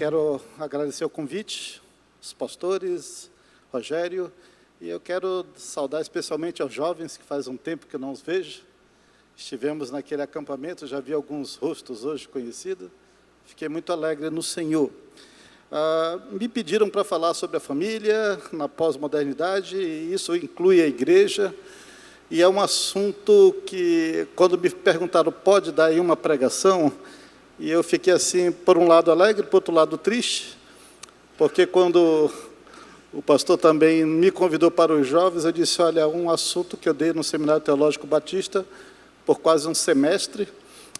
quero agradecer o convite, os pastores, Rogério, e eu quero saudar especialmente aos jovens, que faz um tempo que eu não os vejo. Estivemos naquele acampamento, já vi alguns rostos hoje conhecidos, fiquei muito alegre no Senhor. Me pediram para falar sobre a família na pós-modernidade, e isso inclui a igreja, e é um assunto que, quando me perguntaram, pode dar aí uma pregação, e eu fiquei assim, por um lado alegre, por outro lado triste, porque quando o pastor também me convidou para os jovens, eu disse, olha, um assunto que eu dei no Seminário Teológico Batista por quase um semestre,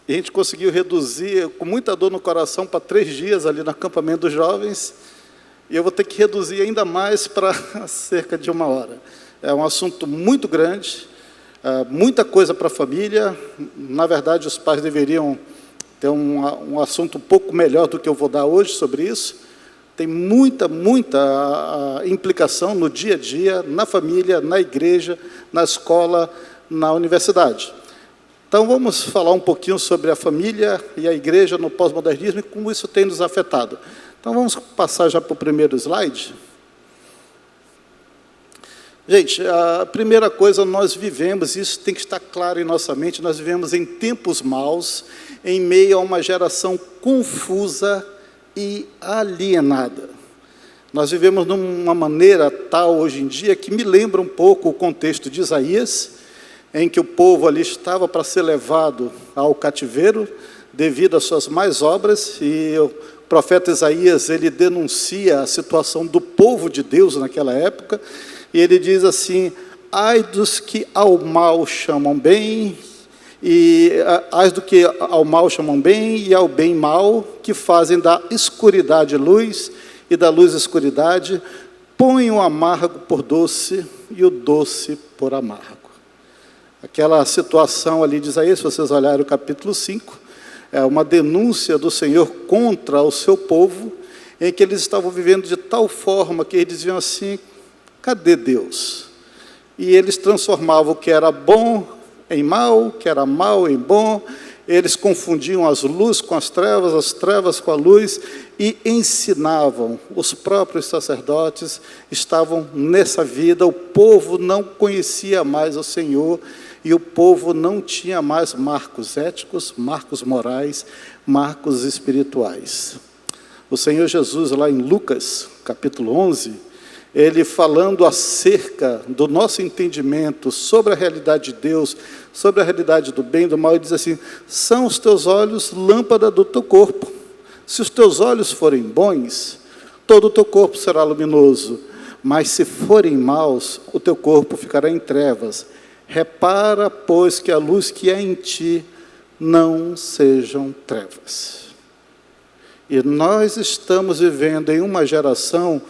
e a gente conseguiu reduzir, com muita dor no coração, para 3 dias ali no acampamento dos jovens, e eu vou ter que reduzir ainda mais para cerca de 1 hora. É um assunto muito grande, muita coisa para a família. Na verdade, os pais deveriam ter um assunto um pouco melhor do que eu vou dar hoje sobre isso. Tem muita implicação no dia a dia, na família, na igreja, na escola, na universidade. Então, vamos falar um pouquinho sobre a família e a igreja no pós-modernismo e como isso tem nos afetado. Então, vamos passar já para o primeiro slide. Gente, a primeira coisa, nós vivemos, isso tem que estar claro em nossa mente, nós vivemos em tempos maus, em meio a uma geração confusa e alienada. Nós vivemos de uma maneira tal, hoje em dia, que me lembra um pouco o contexto de Isaías, em que o povo ali estava para ser levado ao cativeiro, devido às suas más obras, e o profeta Isaías, ele denuncia a situação do povo de Deus naquela época, e ele diz assim, ai dos que ao mal chamam bem, ai do que ao mal chamam bem, e ao bem mal, que fazem da escuridade luz, e da luz escuridade, põem o amargo por doce, e o doce por amargo. Aquela situação ali de Isaías, se vocês olharem o capítulo 5, é uma denúncia do Senhor contra o seu povo, em que eles estavam vivendo de tal forma que eles diziam assim, cadê Deus? E eles transformavam o que era bom em mal, o que era mal em bom, eles confundiam as luzes com as trevas com a luz, e ensinavam, os próprios sacerdotes estavam nessa vida, o povo não conhecia mais o Senhor, e o povo não tinha mais marcos éticos, marcos morais, marcos espirituais. O Senhor Jesus, lá em Lucas, capítulo 11, ele falando acerca do nosso entendimento sobre a realidade de Deus, sobre a realidade do bem e do mal, ele diz assim, são os teus olhos lâmpada do teu corpo. Se os teus olhos forem bons, todo o teu corpo será luminoso, mas se forem maus, o teu corpo ficará em trevas. Repara, pois, que a luz que é em ti não sejam trevas. E nós estamos vivendo em uma geração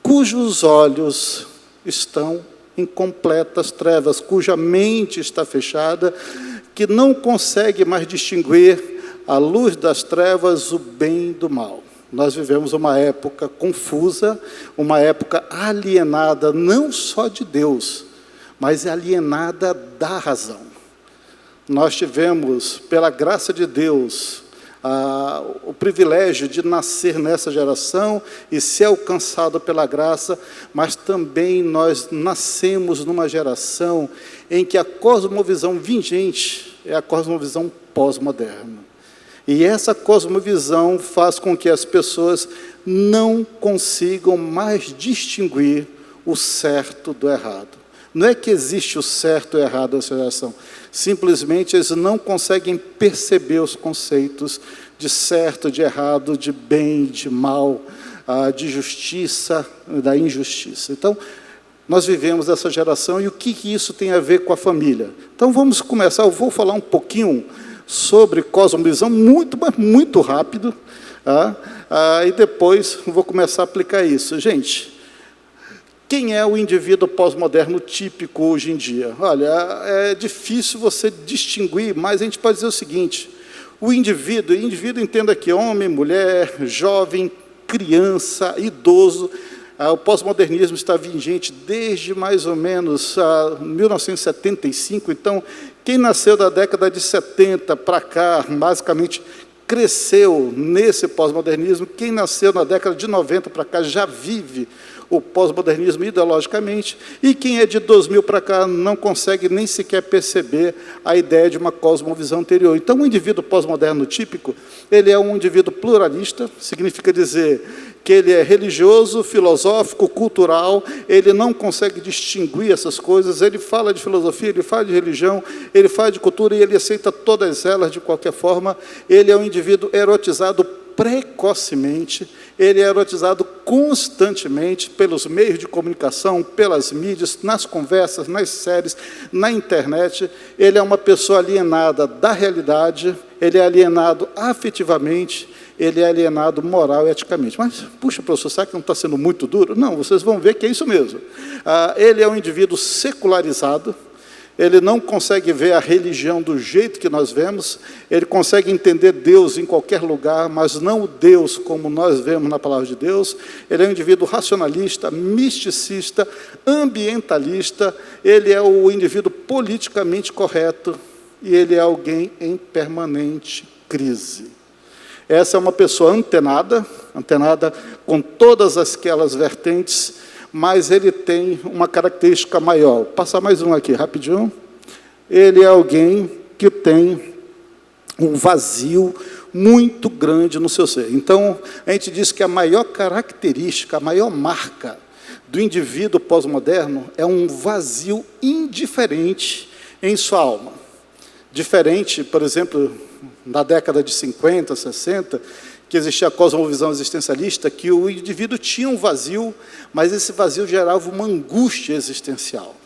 cujos olhos estão em completas trevas, cuja mente está fechada, que não consegue mais distinguir a luz das trevas, o bem do mal. Nós vivemos uma época confusa, uma época alienada, não só de Deus, mas alienada da razão. Nós tivemos, pela graça de Deus, o privilégio de nascer nessa geração e ser alcançado pela graça, mas também nós nascemos numa geração em que a cosmovisão vigente é a cosmovisão pós-moderna. E essa cosmovisão faz com que as pessoas não consigam mais distinguir o certo do errado. Não é que existe o certo e o errado nessa geração, simplesmente eles não conseguem perceber os conceitos de certo, de errado, de bem, de mal, de justiça, da injustiça. Então, nós vivemos essa geração e o que isso tem a ver com a família? Então, vamos começar, eu vou falar um pouquinho sobre cosmovisão, muito rápido, e depois vou começar a aplicar isso. Gente, quem é o indivíduo pós-moderno típico hoje em dia? Olha, é difícil você distinguir, mas a gente pode dizer o seguinte, o indivíduo entenda aqui, homem, mulher, jovem, criança, idoso, o pós-modernismo está vigente desde mais ou menos 1975, então, quem nasceu da década de 70 para cá, basicamente, cresceu nesse pós-modernismo, quem nasceu na década de 90 para cá já vive o pós-modernismo ideologicamente, e quem é de 2000 para cá não consegue nem sequer perceber a ideia de uma cosmovisão anterior. Então, o indivíduo pós-moderno típico, ele é um indivíduo pluralista, significa dizer que ele é religioso, filosófico, cultural, ele não consegue distinguir essas coisas, ele fala de filosofia, ele fala de religião, ele fala de cultura e ele aceita todas elas de qualquer forma. Ele é um indivíduo erotizado precocemente, ele é erotizado constantemente pelos meios de comunicação, pelas mídias, nas conversas, nas séries, na internet. Ele é uma pessoa alienada da realidade, ele é alienado afetivamente, ele é alienado moral e eticamente. Mas, puxa, professor, será que não está sendo muito duro? Não, vocês vão ver que é isso mesmo. Ele é um indivíduo secularizado, ele não consegue ver a religião do jeito que nós vemos, ele consegue entender Deus em qualquer lugar, mas não o Deus como nós vemos na palavra de Deus. Ele é um indivíduo racionalista, misticista, ambientalista, ele é o indivíduo politicamente correto e ele é alguém em permanente crise. Essa é uma pessoa antenada com todas aquelas vertentes, mas ele tem uma característica maior. Vou passar mais um aqui, rapidinho. Ele é alguém que tem um vazio muito grande no seu ser. Então, a gente diz que a maior característica, a maior marca do indivíduo pós-moderno é um vazio indiferente em sua alma. Diferente, por exemplo, na década de 50, 60, que existia a cosmovisão existencialista, que o indivíduo tinha um vazio, mas esse vazio gerava uma angústia existencial.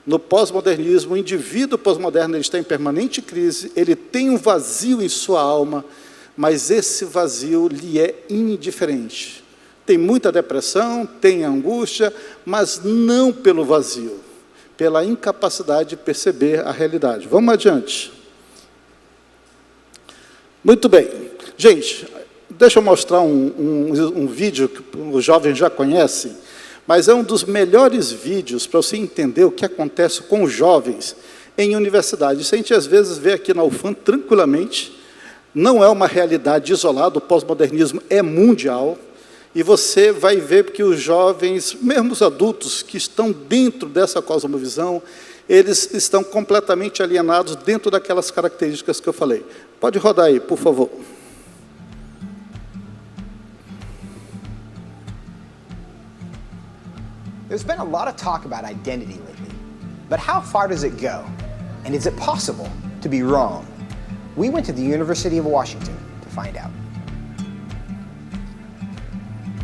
No pós-modernismo, o indivíduo pós-moderno ele está em permanente crise, ele tem um vazio em sua alma, mas esse vazio lhe é indiferente. Tem muita depressão, tem angústia, mas não pelo vazio, pela incapacidade de perceber a realidade. Vamos adiante. Muito bem. Gente, deixa eu mostrar um vídeo que os jovens já conhecem, mas é um dos melhores vídeos para você entender o que acontece com os jovens em universidade. Isso a gente às vezes vê aqui na UFAM tranquilamente, não é uma realidade isolada, o pós-modernismo é mundial, e você vai ver que os jovens, mesmo os adultos que estão dentro dessa cosmovisão, eles estão completamente alienados dentro daquelas características que eu falei. Pode rodar aí, por favor. There's been a lot of talk about identity lately, but how far does it go? And is it possible to be wrong? We went to the University of Washington to find out.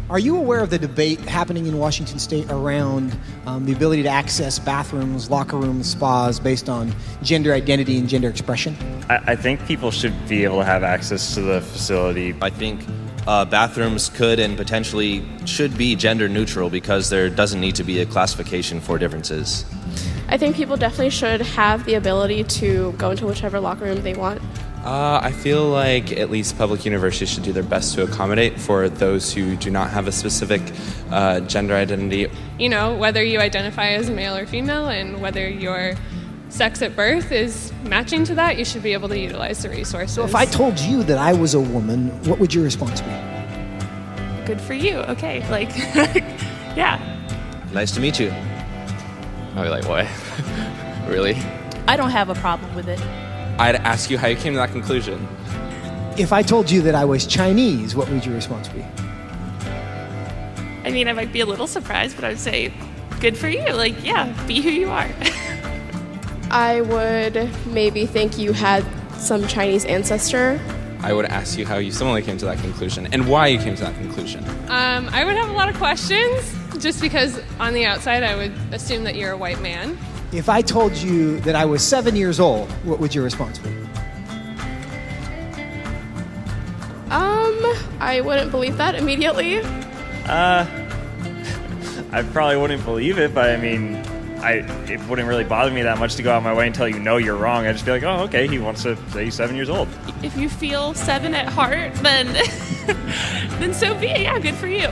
Are you aware of the debate happening in Washington State around the ability to access bathrooms, locker rooms, spas based on gender identity and gender expression? I think people should be able to have access to the facility. I think bathrooms could and potentially should be gender neutral because there doesn't need to be a classification for differences. I think people definitely should have the ability to go into whichever locker room they want. I feel like at least public universities should do their best to accommodate for those who do not have a specific gender identity. You know, whether you identify as male or female and whether your sex at birth is matching to that, you should be able to utilize the resources. So if I told you that I was a woman, what would your response be? Good for you, okay, like, yeah. Nice to meet you. I'd be like, what? Really? I don't have a problem with it. I'd ask you how you came to that conclusion. If I told you that I was Chinese, what would your response be? I mean, I might be a little surprised, but I would say, good for you, like, yeah, be who you are. I would maybe think you had some Chinese ancestor. I would ask you how you similarly came to that conclusion and why you came to that conclusion. I would have a lot of questions, just because on the outside I would assume that you're a white man. If I told you that I was 7 years old, what would your response be? I wouldn't believe that immediately. I probably wouldn't believe it, but I mean, it wouldn't really bother me that much to go out of my way and tell you, no, you're wrong. I'd just be like, oh, okay, he wants to say he's 7 years old. If you feel 7 at heart, then then so be it. Yeah, good for you.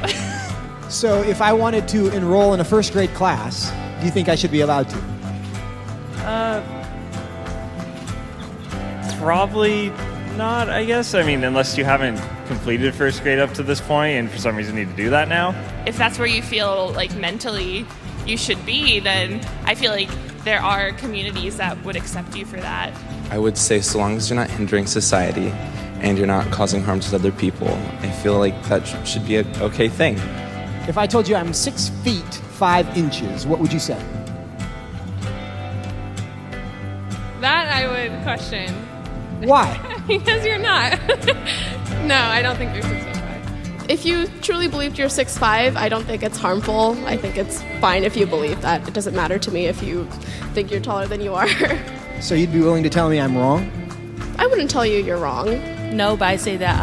So if I wanted to enroll in a first grade class, do you think I should be allowed to? Probably Not, I guess. I mean, unless you haven't completed first grade up to this point and for some reason need to do that now. If that's where you feel like mentally you should be, then I feel like there are communities that would accept you for that. I would say so long as you're not hindering society and you're not causing harm to other people, I feel like that should be an okay thing. If I told you I'm 6 feet 5 inches, what would you say? That I would question. Why? Because you're not. No, I don't think you're 6'5". If you truly believed you're 6'5", I don't think it's harmful. I think it's fine if you believe that. It doesn't matter to me if you think you're taller than you are. So you'd be willing to tell me I'm wrong? I wouldn't tell you you're wrong. No, but I say that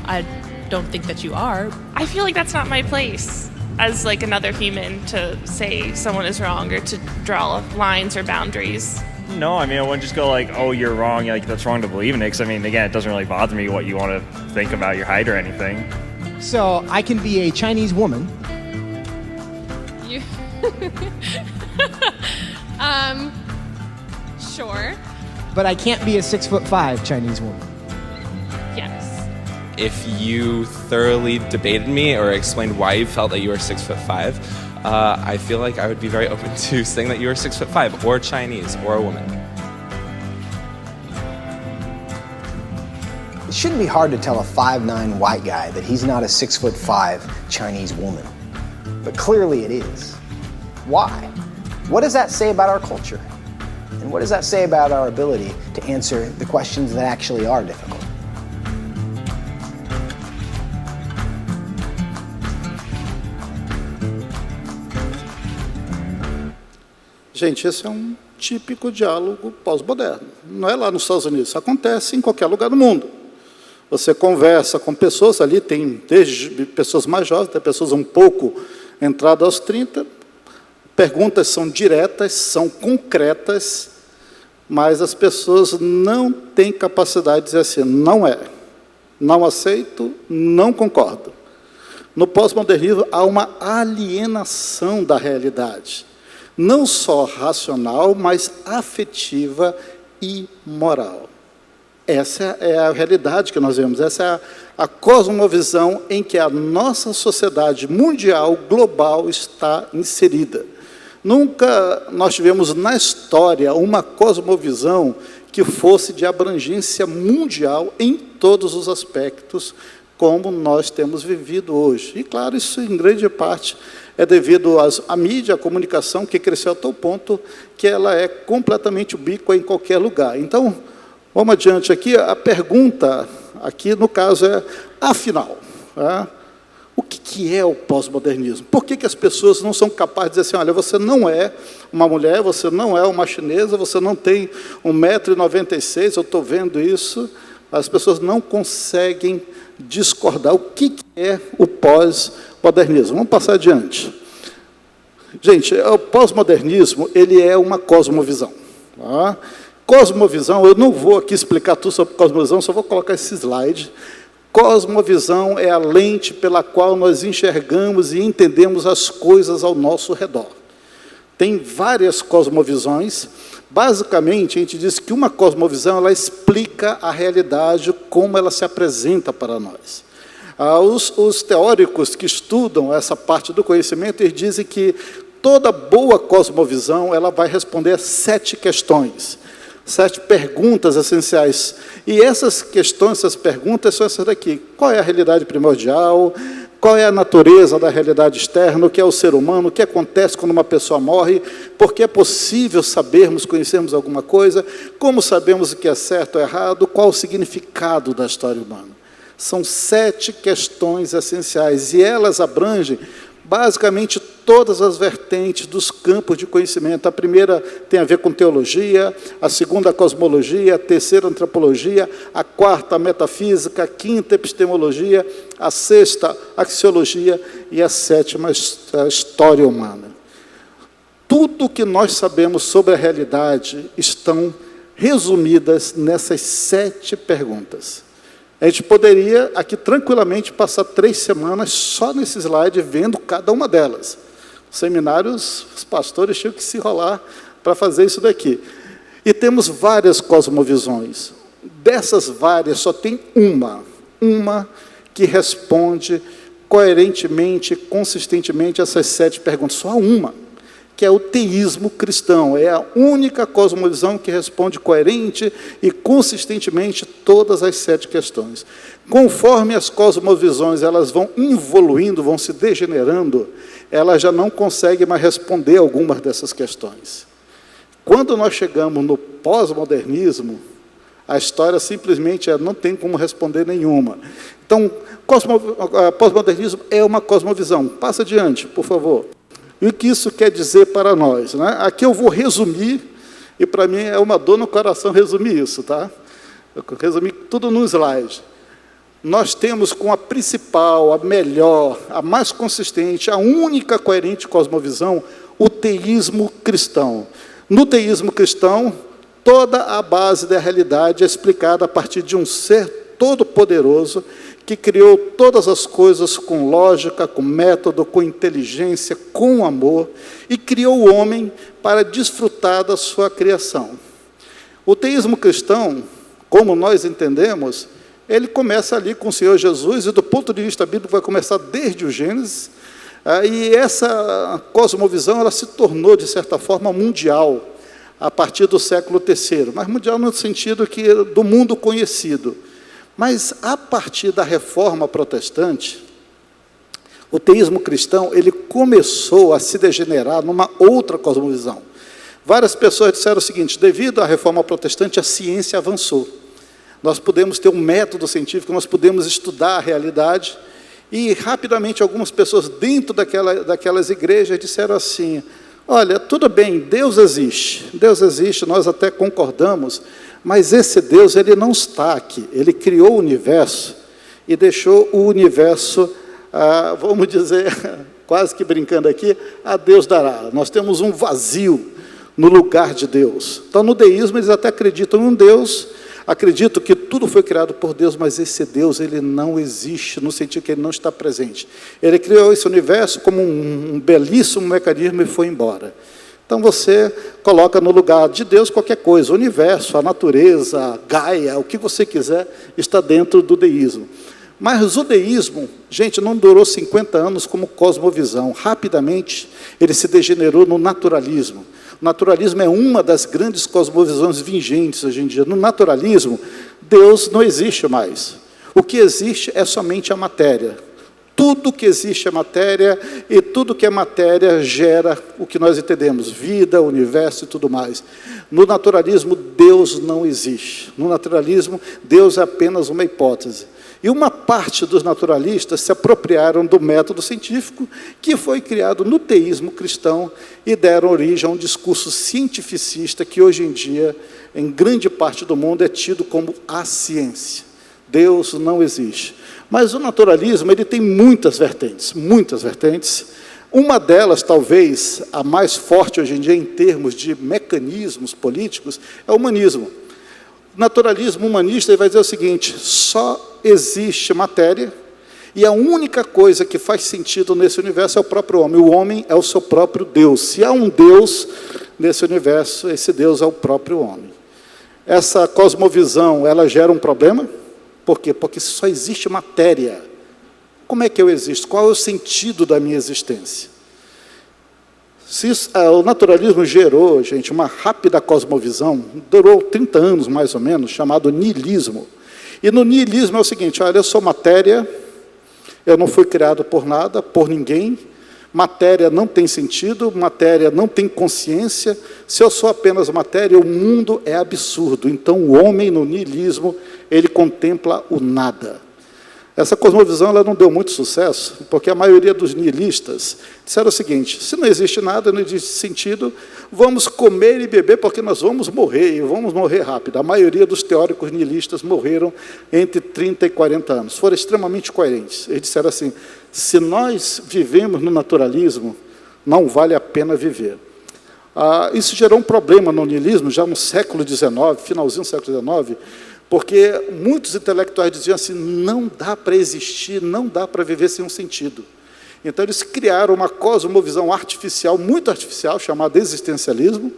I don't think that you are. I feel like that's not my place as like another human to say someone is wrong or to draw lines or boundaries. No, I mean, I wouldn't just go like, oh, you're wrong, like that's wrong to believe in it. Because I mean, again, it doesn't really bother me what you want to think about your height or anything. So I can be a Chinese woman. You. Sure. But I can't be a 6'5" Chinese woman. Yes. If you thoroughly debated me or explained why you felt that you were 6'5", I feel like I would be very open to saying that you were 6'5", or Chinese, or a woman. It shouldn't be hard to tell a 5'9" white guy that he's not a 6'5" Chinese woman. But clearly it is. Why? What does that say about our culture? And what does that say about our ability to answer the questions that actually are difficult? Gente, esse é um típico diálogo pós-moderno. Não é lá nos Estados Unidos, isso acontece em qualquer lugar do mundo. Você conversa com pessoas, ali tem desde pessoas mais jovens, até pessoas um pouco entradas aos 30, perguntas são diretas, são concretas, mas as pessoas não têm capacidade de dizer assim, não é, não aceito, não concordo. No pós-modernismo há uma alienação da realidade, não só racional, mas afetiva e moral. Essa é a realidade que nós vemos, essa é a cosmovisão em que a nossa sociedade mundial, global, está inserida. Nunca nós tivemos na história uma cosmovisão que fosse de abrangência mundial em todos os aspectos, como nós temos vivido hoje. E, claro, isso em grande parte é devido à mídia, à comunicação, que cresceu a tal ponto que ela é completamente ubíqua em qualquer lugar. Então, vamos adiante aqui. A pergunta aqui, no caso, é, afinal, o que é o pós-modernismo? Por que as pessoas não são capazes de dizer assim, olha, você não é uma mulher, você não é uma chinesa, você não tem 1,96 m, eu estou vendo isso. As pessoas não conseguem discordar. O que é o pós-modernismo? Vamos passar adiante. Gente, o pós-modernismo, ele é uma cosmovisão. Tá? Cosmovisão, eu não vou aqui explicar tudo sobre cosmovisão, só vou colocar esse slide. Cosmovisão é a lente pela qual nós enxergamos e entendemos as coisas ao nosso redor. Tem várias cosmovisões. Basicamente, a gente diz que uma cosmovisão ela explica a realidade como ela se apresenta para nós. Os teóricos que estudam essa parte do conhecimento, eles dizem que toda boa cosmovisão ela vai responder a 7 questões. 7 perguntas essenciais. E essas questões, essas perguntas são essas daqui. Qual é a realidade primordial? Qual é a natureza da realidade externa? O que é o ser humano? O que acontece quando uma pessoa morre? Por que é possível sabermos, conhecermos alguma coisa? Como sabemos o que é certo ou errado? Qual o significado da história humana? São 7 questões essenciais e elas abrangem basicamente todas as vertentes dos campos de conhecimento. A primeira tem a ver com teologia, a segunda a cosmologia, a terceira a antropologia, a quarta a metafísica, a quinta a epistemologia, a sexta a axiologia e a sétima a história humana. Tudo o que nós sabemos sobre a realidade estão resumidas nessas 7 perguntas. A gente poderia, aqui, tranquilamente, passar 3 semanas só nesse slide, vendo cada uma delas. Os seminários, os pastores tinham que se enrolar para fazer isso daqui. E temos várias cosmovisões. Dessas várias, só tem uma que responde coerentemente, consistentemente essas 7 perguntas. Só uma, que é o teísmo cristão. É a única cosmovisão que responde coerente e consistentemente todas as 7 questões. Conforme as cosmovisões elas vão evoluindo, vão se degenerando, elas já não conseguem mais responder algumas dessas questões. Quando nós chegamos no pós-modernismo, a história simplesmente não tem como responder nenhuma. Então, pós-modernismo é uma cosmovisão. Passa adiante, por favor. E o que isso quer dizer para nós, né? Aqui eu vou resumir, e para mim é uma dor no coração resumir isso, tá? Eu resumi tudo num slide. Nós temos com a principal, a melhor, a mais consistente, a única coerente cosmovisão, o teísmo cristão. No teísmo cristão, toda a base da realidade é explicada a partir de um ser todo-poderoso que criou todas as coisas com lógica, com método, com inteligência, com amor, e criou o homem para desfrutar da sua criação. O teísmo cristão, como nós entendemos, ele começa ali com o Senhor Jesus, e do ponto de vista bíblico vai começar desde o Gênesis, e essa cosmovisão ela se tornou, de certa forma, mundial, a partir do século III, mas mundial no sentido que do mundo conhecido. Mas, a partir da Reforma Protestante, o teísmo cristão ele começou a se degenerar numa outra cosmovisão. Várias pessoas disseram o seguinte: devido à Reforma Protestante, a ciência avançou. Nós podemos ter um método científico, nós podemos estudar a realidade, e, rapidamente, algumas pessoas dentro daquelas igrejas disseram assim: olha, tudo bem, Deus existe, nós até concordamos, mas esse Deus, ele não está aqui. Ele criou o universo e deixou o universo, vamos dizer, quase que brincando aqui, a Deus dará. Nós temos um vazio no lugar de Deus. Então, no deísmo, eles até acreditam em um Deus, acreditam que tudo foi criado por Deus, mas esse Deus, ele não existe, no sentido que ele não está presente. Ele criou esse universo como um belíssimo mecanismo e foi embora. Então, você coloca no lugar de Deus qualquer coisa, o universo, a natureza, a Gaia, o que você quiser, está dentro do deísmo. Mas o deísmo, gente, não durou 50 anos como cosmovisão. Rapidamente, ele se degenerou no naturalismo. O naturalismo é uma das grandes cosmovisões vigentes hoje em dia. No naturalismo, Deus não existe mais. O que existe é somente a matéria. Tudo que existe é matéria, e tudo que é matéria gera o que nós entendemos, vida, universo e tudo mais. No naturalismo, Deus não existe. No naturalismo, Deus é apenas uma hipótese. E uma parte dos naturalistas se apropriaram do método científico que foi criado no teísmo cristão e deram origem a um discurso cientificista que hoje em dia, em grande parte do mundo, é tido como a ciência. Deus não existe. Mas o naturalismo ele tem muitas vertentes, muitas vertentes. Uma delas, talvez, a mais forte hoje em dia em termos de mecanismos políticos, é o humanismo. O naturalismo humanista ele vai dizer o seguinte: só existe matéria, e a única coisa que faz sentido nesse universo é o próprio homem. O homem é o seu próprio Deus. Se há um Deus nesse universo, esse Deus é o próprio homem. Essa cosmovisão, ela gera um problema. Por quê? Porque só existe matéria. Como é que eu existo? Qual é o sentido da minha existência? O naturalismo gerou, gente, uma rápida cosmovisão, durou 30 anos, mais ou menos, chamado niilismo. E no niilismo é o seguinte: olha, eu sou matéria, eu não fui criado por nada, por ninguém, matéria não tem sentido, matéria não tem consciência, se eu sou apenas matéria, o mundo é absurdo. Então, o homem, no niilismo, ele contempla o nada. Essa cosmovisão ela não deu muito sucesso, porque a maioria dos niilistas disseram o seguinte: se não existe nada, não existe sentido, vamos comer e beber porque nós vamos morrer, e vamos morrer rápido. A maioria dos teóricos niilistas morreram entre 30 e 40 anos. Foram extremamente coerentes. Eles disseram assim: se nós vivemos no naturalismo, não vale a pena viver. Isso gerou um problema no niilismo, já no século XIX, finalzinho do século XIX, porque muitos intelectuais diziam assim: não dá para existir, não dá para viver sem um sentido. Então, eles criaram uma cosmovisão artificial, muito artificial, chamada existencialismo,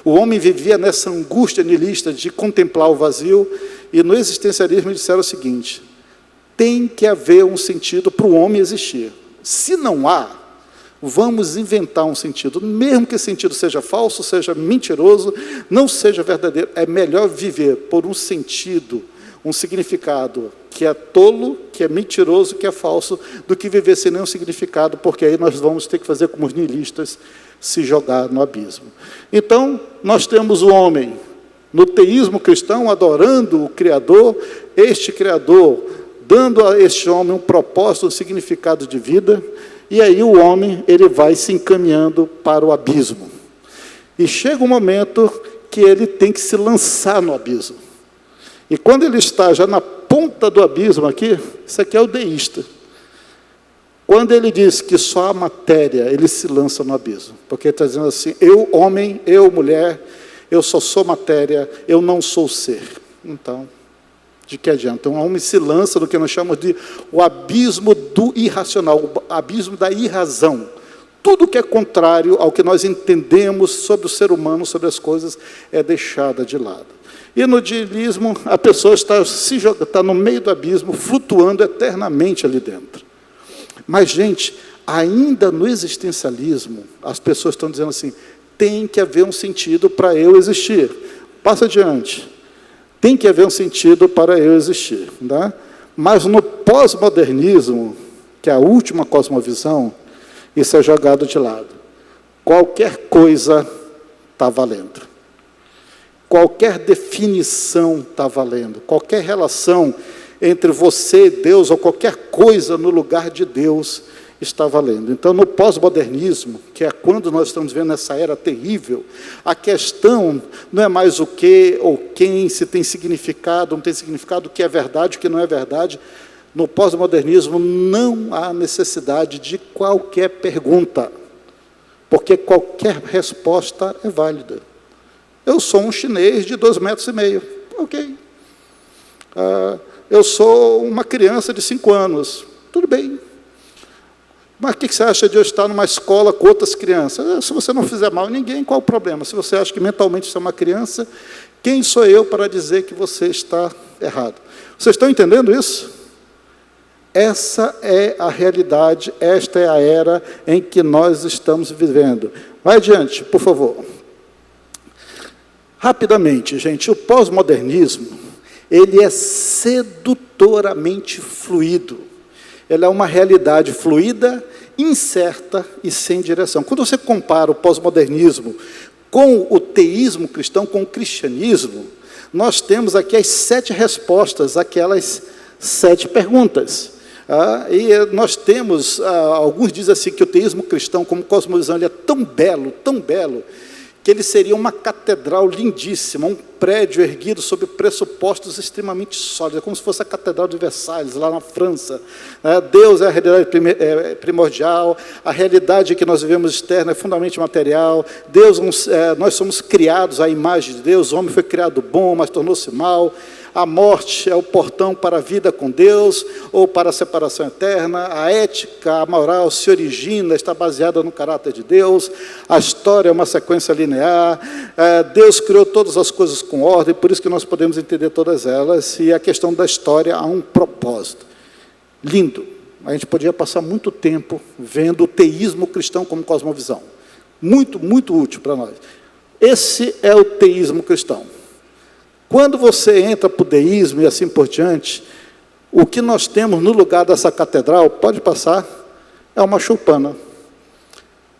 O homem vivia nessa angústia nihilista de contemplar o vazio, e no existencialismo eles disseram o seguinte: tem que haver um sentido para o homem existir. Se não há, vamos inventar um sentido, mesmo que esse sentido seja falso, seja mentiroso, não seja verdadeiro. É melhor viver por um sentido, um significado que é tolo, que é mentiroso, que é falso, do que viver sem nenhum significado, porque aí nós vamos ter que fazer como os nihilistas, se jogar no abismo. Então, nós temos o homem, no teísmo cristão, adorando o Criador, este Criador dando a este homem um propósito, um significado de vida, e aí o homem ele vai se encaminhando para o abismo. E chega um momento que ele tem que se lançar no abismo. E quando ele está já na ponta do abismo aqui, isso aqui é o deísta. Quando ele diz que só a matéria, ele se lança no abismo. Porque ele está dizendo assim: eu, homem, eu, mulher, eu só sou matéria, eu não sou ser. Então, de que adianta? Um homem se lança no que nós chamamos de o abismo do irracional, o abismo da irrazão. Tudo que é contrário ao que nós entendemos sobre o ser humano, sobre as coisas, é deixado de lado. E no niilismo, a pessoa está no meio do abismo, flutuando eternamente ali dentro. Mas, gente, ainda no existencialismo, as pessoas estão dizendo assim: tem que haver um sentido para eu existir. Passa adiante. Tem que haver um sentido para eu existir. Tá? Mas no pós-modernismo, que é a última cosmovisão, isso é jogado de lado. Qualquer coisa está valendo. Qualquer definição está valendo. Qualquer relação entre você e Deus, ou qualquer coisa no lugar de Deus, está valendo. Então, no pós-modernismo, que é quando nós estamos vendo essa era terrível, a questão não é mais o que ou quem, se tem significado, não tem significado, o que é verdade, o que não é verdade. No pós-modernismo não há necessidade de qualquer pergunta, porque qualquer resposta é válida. Eu sou um chinês de 2,5 metros. Ok. Eu sou uma criança de 5 anos. Tudo bem. Mas o que você acha de eu estar numa escola com outras crianças? Se você não fizer mal a ninguém, qual o problema? Se você acha que mentalmente você é uma criança, quem sou eu para dizer que você está errado? Vocês estão entendendo isso? Essa é a realidade, esta é a era em que nós estamos vivendo. Vai adiante, por favor. Rapidamente, gente, o pós-modernismo, ele é sedutoramente fluido. Ele é uma realidade fluida, incerta e sem direção. Quando você compara o pós-modernismo com o teísmo cristão, com o cristianismo, nós temos aqui as 7 respostas àquelas 7 perguntas. E nós temos, alguns dizem assim, que o teísmo cristão, como cosmovisão, ele é tão belo, que ele seria uma catedral lindíssima, um prédio erguido sobre pressupostos extremamente sólidos, como se fosse a Catedral de Versalhes, lá na França. Deus é a realidade primordial, a realidade que nós vivemos externa é fundamentalmente material, nós somos criados à imagem de Deus, o homem foi criado bom, mas tornou-se mal. A morte é o portão para a vida com Deus, ou para a separação eterna. A ética, a moral se origina, está baseada no caráter de Deus. A história é uma sequência linear. Deus criou todas as coisas com ordem, por isso que nós podemos entender todas elas. E a questão da história há um propósito. Lindo. A gente podia passar muito tempo vendo o teísmo cristão como cosmovisão. Muito, muito útil para nós. Esse é o teísmo cristão. Quando você entra para o deísmo e assim por diante, o que nós temos no lugar dessa catedral, pode passar, é uma choupana.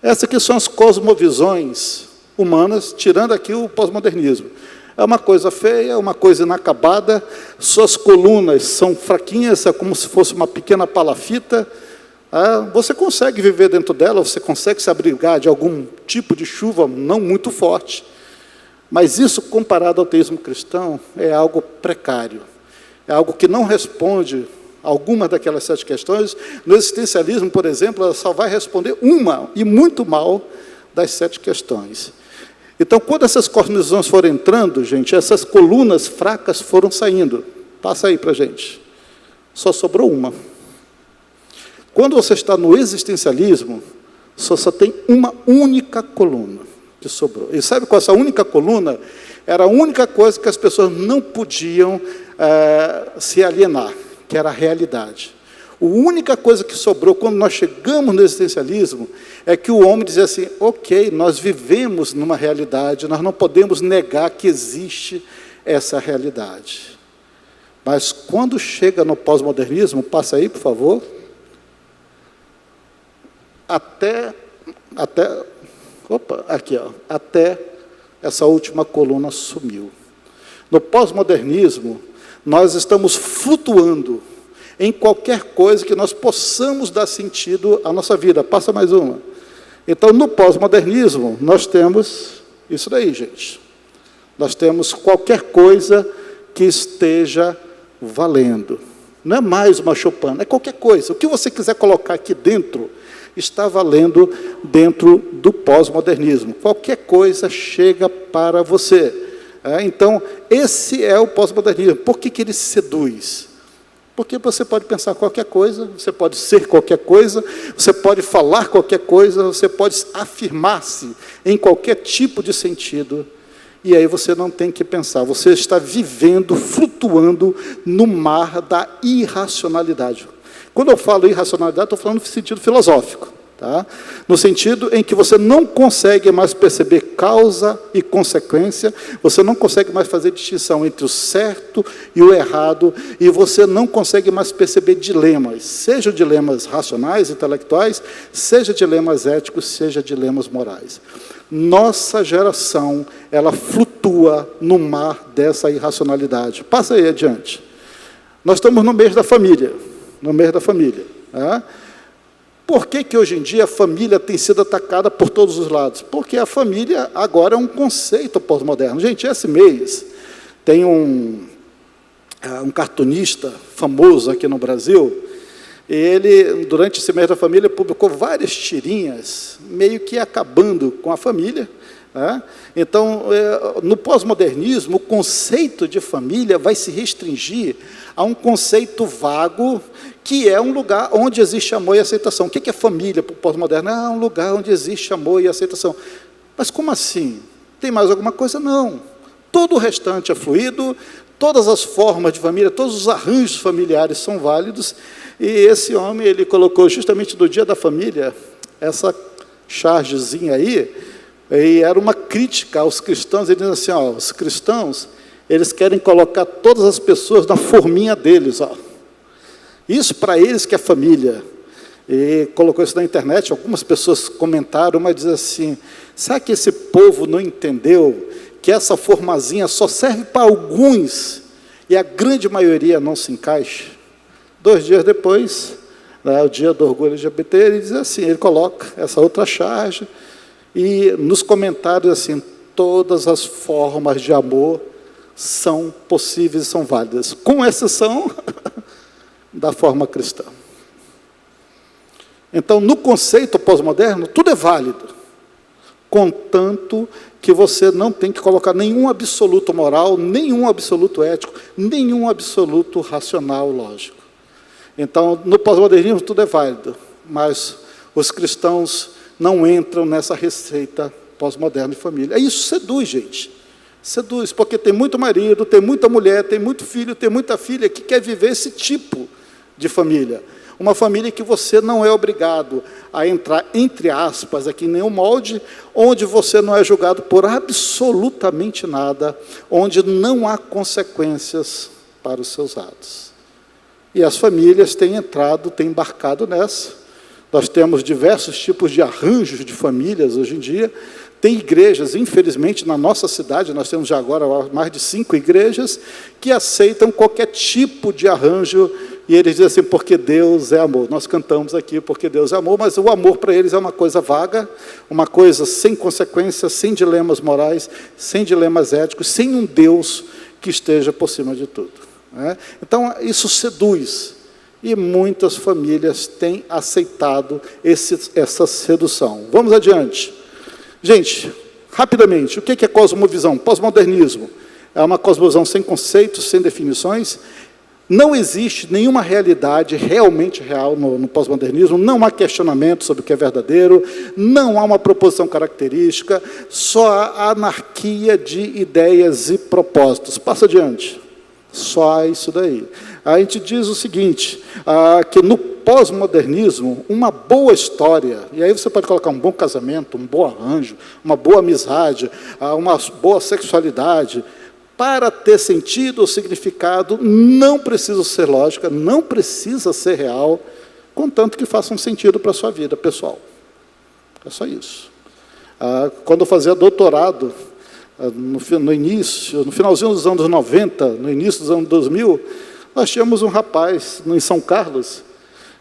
Essas aqui são as cosmovisões humanas, tirando aqui o pós-modernismo. É uma coisa feia, uma coisa inacabada, suas colunas são fraquinhas, é como se fosse uma pequena palafita. Você consegue viver dentro dela, você consegue se abrigar de algum tipo de chuva não muito forte. Mas isso, comparado ao teísmo cristão, é algo precário. É algo que não responde a algumas daquelas 7 questões. No existencialismo, por exemplo, ela só vai responder uma, e muito mal, das 7 questões. Então, quando essas cosmovisões foram entrando, gente, essas colunas fracas foram saindo. Passa aí para a gente. Só sobrou uma. Quando você está no existencialismo, só tem uma única coluna. que sobrou. E sabe qual é essa única coluna? Era a única coisa que as pessoas não podiam se alienar, que era a realidade. A única coisa que sobrou quando nós chegamos no existencialismo é que o homem dizia assim, ok, nós vivemos numa realidade, nós não podemos negar que existe essa realidade. Mas quando chega no pós-modernismo, passa aí, por favor, até essa última coluna sumiu. No pós-modernismo, nós estamos flutuando em qualquer coisa que nós possamos dar sentido à nossa vida. Passa mais uma. Então, no pós-modernismo, nós temos isso daí, gente. Nós temos qualquer coisa que esteja valendo. Não é mais uma Chopin, é qualquer coisa. O que você quiser colocar aqui dentro está valendo dentro do pós-modernismo. Qualquer coisa chega para você. Então, esse é o pós-modernismo. Por que ele seduz? Porque você pode pensar qualquer coisa, você pode ser qualquer coisa, você pode falar qualquer coisa, você pode afirmar-se em qualquer tipo de sentido, e aí você não tem que pensar, você está vivendo, flutuando no mar da irracionalidade. Quando eu falo irracionalidade, estou falando no sentido filosófico. Tá? No sentido em que você não consegue mais perceber causa e consequência, você não consegue mais fazer distinção entre o certo e o errado, e você não consegue mais perceber dilemas, seja dilemas racionais, intelectuais, seja dilemas éticos, seja dilemas morais. Nossa geração, ela flutua no mar dessa irracionalidade. Passa aí adiante. Nós estamos no mês da família, tá? Por que hoje em dia a família tem sido atacada por todos os lados? Porque a família agora é um conceito pós-moderno. Gente, esse mês tem um cartunista famoso aqui no Brasil, e ele, durante esse mês da família, publicou várias tirinhas, meio que acabando com a família. Né? Então, no pós-modernismo, o conceito de família vai se restringir a um conceito vago, que é um lugar onde existe amor e aceitação. O que é família para o pós-moderno? É um lugar onde existe amor e aceitação. Mas como assim? Tem mais alguma coisa? Não. Todo o restante é fluido, todas as formas de família, todos os arranjos familiares são válidos, e esse homem, ele colocou justamente no Dia da Família, essa chargezinha aí, e era uma crítica aos cristãos. Ele diz assim, ó, os cristãos, eles querem colocar todas as pessoas na forminha deles, ó. Isso para eles que é família. E colocou isso na internet, algumas pessoas comentaram, mas diz assim, será que esse povo não entendeu que essa formazinha só serve para alguns e a grande maioria não se encaixa? 2 dias depois, o dia do orgulho LGBT, ele diz assim, ele coloca essa outra charge, e nos comentários assim, todas as formas de amor são possíveis e são válidas, com exceção da forma cristã. Então, no conceito pós-moderno, tudo é válido, contanto que você não tem que colocar nenhum absoluto moral, nenhum absoluto ético, nenhum absoluto racional, lógico. Então, no pós-modernismo, tudo é válido, mas os cristãos não entram nessa receita pós-moderna de família. Isso seduz, gente. Seduz, porque tem muito marido, tem muita mulher, tem muito filho, tem muita filha que quer viver esse tipo de família. Uma família que você não é obrigado a entrar, entre aspas, aqui em nenhum molde, onde você não é julgado por absolutamente nada, onde não há consequências para os seus atos. E as famílias têm entrado, têm embarcado nessa. Nós temos diversos tipos de arranjos de famílias hoje em dia. Tem igrejas, infelizmente, na nossa cidade, nós temos já agora mais de 5 igrejas, que aceitam qualquer tipo de arranjo, e eles dizem assim, porque Deus é amor. Nós cantamos aqui, porque Deus é amor, mas o amor para eles é uma coisa vaga, uma coisa sem consequências, sem dilemas morais, sem dilemas éticos, sem um Deus que esteja por cima de tudo. Né? Então, isso seduz, e muitas famílias têm aceitado essa sedução. Vamos adiante. Gente, rapidamente, o que é cosmovisão? Pós-modernismo é uma cosmovisão sem conceitos, sem definições, Não existe nenhuma realidade realmente real no pós-modernismo, não há questionamento sobre o que é verdadeiro, não há uma proposição característica, só há anarquia de ideias e propósitos. Passa adiante. Só há isso daí. A gente diz o seguinte, que no pós-modernismo, uma boa história, e aí você pode colocar um bom casamento, um bom arranjo, uma boa amizade, uma boa sexualidade, para ter sentido ou significado, não precisa ser lógica, não precisa ser real, contanto que faça um sentido para a sua vida pessoal. É só isso. Quando eu fazia doutorado, no finalzinho dos anos 90, no início dos anos 2000, nós tínhamos um rapaz em São Carlos,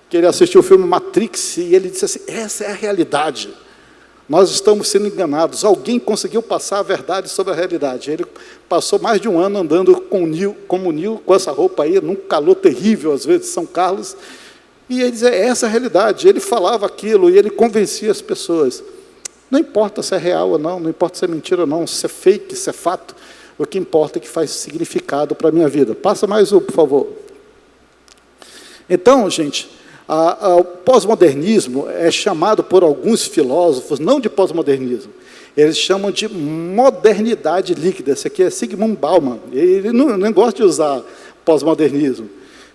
que ele assistiu o filme Matrix, e ele disse assim, essa é a realidade. Nós estamos sendo enganados. Alguém conseguiu passar a verdade sobre a realidade. Ele passou mais de um ano andando como o Nil, com essa roupa aí, num calor terrível, às vezes, em São Carlos. E ele dizia, essa é a realidade. Ele falava aquilo e ele convencia as pessoas. Não importa se é real ou não, não importa se é mentira ou não, se é fake, se é fato. O que importa é que faz significado para a minha vida. Passa mais um, por favor. Então, gente, o pós-modernismo é chamado por alguns filósofos, não de pós-modernismo, eles chamam de modernidade líquida. Esse aqui é Zygmunt Bauman. Ele não gosta de usar pós-modernismo.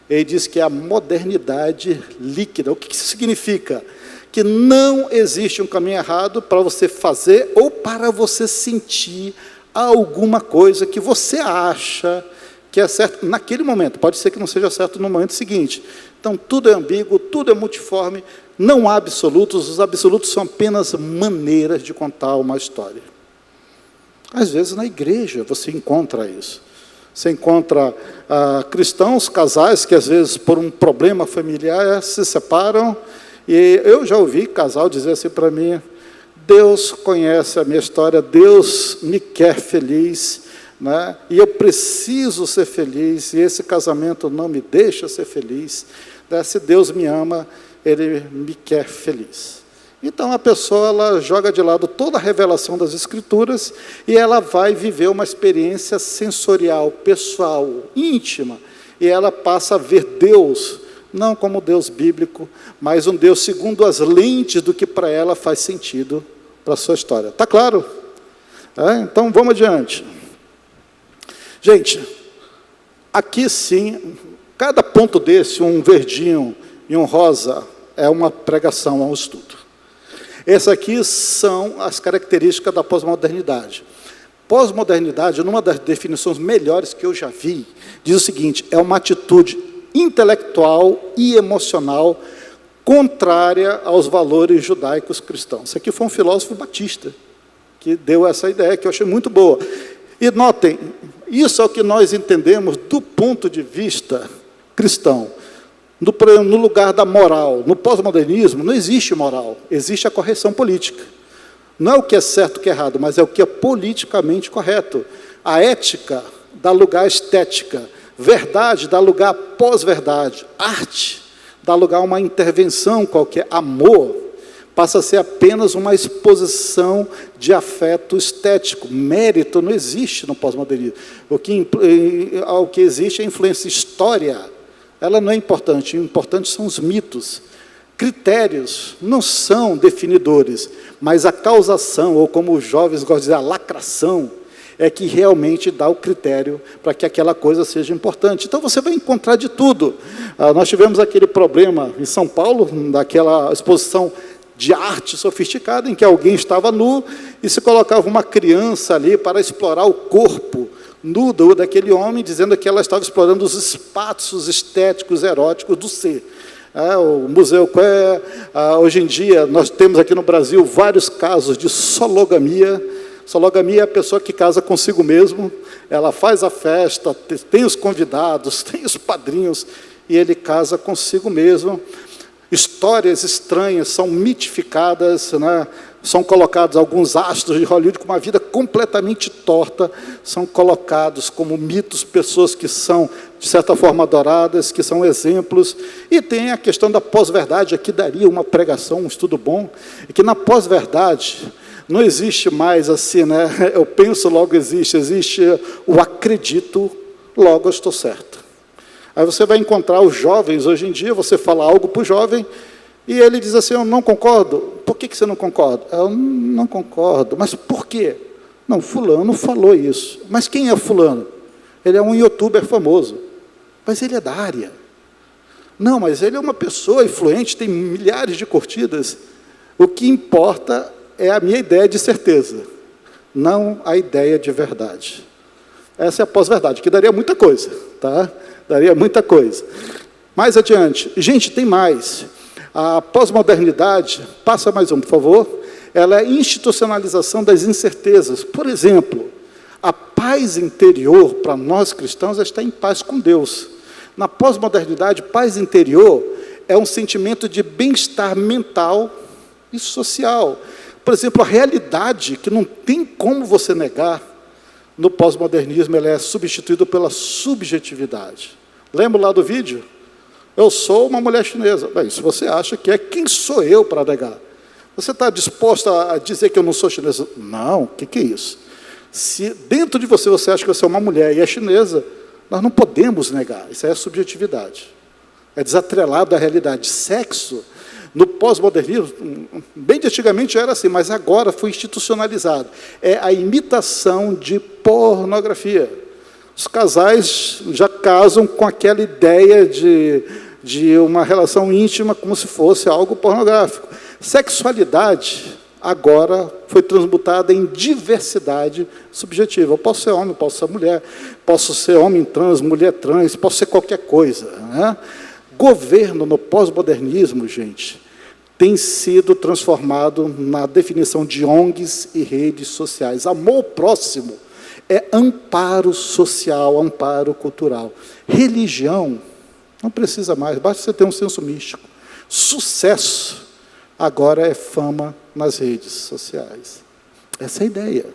Ele diz que é a modernidade líquida. O que isso significa? Que não existe um caminho errado para você fazer ou para você sentir alguma coisa que você acha que é certo naquele momento. Pode ser que não seja certo no momento seguinte. Então, tudo é ambíguo, tudo é multiforme, não há absolutos, os absolutos são apenas maneiras de contar uma história. Às vezes, na igreja, você encontra isso. Você encontra cristãos, casais, que às vezes, por um problema familiar, se separam, e eu já ouvi casal dizer assim para mim, Deus conhece a minha história, Deus me quer feliz, né? E eu preciso ser feliz, e esse casamento não me deixa ser feliz. Né? Se Deus me ama, Ele me quer feliz. Então, a pessoa ela joga de lado toda a revelação das Escrituras e ela vai viver uma experiência sensorial, pessoal, íntima, e ela passa a ver Deus, não como Deus bíblico, mas um Deus segundo as lentes do que para ela faz sentido para a sua história. Está claro? Então, vamos adiante. Gente, aqui sim, cada ponto desse, um verdinho e um rosa, é uma pregação, é um estudo. Essas aqui são as características da pós-modernidade. Pós-modernidade, numa das definições melhores que eu já vi, diz o seguinte, é uma atitude intelectual e emocional contrária aos valores judaicos cristãos. Isso aqui foi um filósofo batista que deu essa ideia, que eu achei muito boa. E notem, isso é o que nós entendemos do ponto de vista cristão. No lugar da moral, no pós-modernismo, não existe moral, existe a correção política. Não é o que é certo, o que é errado, mas é o que é politicamente correto. A ética dá lugar à estética, verdade dá lugar à pós-verdade, arte dá lugar a uma intervenção qualquer, amor passa a ser apenas uma exposição de afeto estético. Mérito não existe no pós-modernismo. O que existe é a influência história. Ela não é importante. O importante são os mitos. Critérios não são definidores, mas a causação, ou como os jovens gostam de dizer, a lacração, é que realmente dá o critério para que aquela coisa seja importante. Então, você vai encontrar de tudo. Nós tivemos aquele problema em São Paulo, daquela exposição de arte sofisticada, em que alguém estava nu e se colocava uma criança ali para explorar o corpo nu daquele homem, dizendo que ela estava explorando os espaços estéticos, eróticos do ser. O Museu Quer, hoje em dia, nós temos aqui no Brasil vários casos de sologamia. Sologamia é a pessoa que casa consigo mesmo, ela faz a festa, tem os convidados, tem os padrinhos, e ele casa consigo mesmo. Histórias estranhas são mitificadas, né? São colocados alguns astros de Hollywood com uma vida completamente torta, são colocados como mitos, pessoas que são, de certa forma, adoradas, que são exemplos. E tem a questão da pós-verdade, aqui daria uma pregação, um estudo bom, e que na pós-verdade não existe mais assim, né? Eu penso, logo existe o acredito, logo eu estou certo. Aí você vai encontrar os jovens hoje em dia, você fala algo para o jovem, e ele diz assim, eu não concordo. Por que você não concorda? Eu não concordo. Mas por quê? Não, fulano falou isso. Mas quem é fulano? Ele é um youtuber famoso. Mas ele é da área. Não, mas ele é uma pessoa influente, tem milhares de curtidas. O que importa é a minha ideia de certeza, não a ideia de verdade. Essa é a pós-verdade, que daria muita coisa, tá? Daria muita coisa. Mais adiante. Gente, tem mais. A pós-modernidade, passa mais um, por favor. Ela é a institucionalização das incertezas. Por exemplo, a paz interior, para nós cristãos, é estar em paz com Deus. Na pós-modernidade, paz interior é um sentimento de bem-estar mental e social. Por exemplo, a realidade, que não tem como você negar, no pós-modernismo, ela é substituída pela subjetividade. Lembra lá do vídeo? Eu sou uma mulher chinesa. Bem, se você acha que é, quem sou eu para negar? Você está disposto a dizer que eu não sou chinesa? Não, o que é isso? Se dentro de você acha que você é uma mulher e é chinesa, nós não podemos negar. Isso é subjetividade. É desatrelado da realidade. Sexo, no pós-modernismo, bem de antigamente era assim, mas agora foi institucionalizado. É a imitação de pornografia. Os casais já casam com aquela ideia de uma relação íntima como se fosse algo pornográfico. Sexualidade, agora, foi transmutada em diversidade subjetiva. Eu posso ser homem, posso ser mulher, posso ser homem trans, mulher trans, posso ser qualquer coisa, né? Governo, no pós-modernismo, gente, tem sido transformado na definição de ONGs e redes sociais. Amor próximo é amparo social, amparo cultural. Religião não precisa mais, basta você ter um senso místico. Sucesso agora é fama nas redes sociais. Essa é a ideia.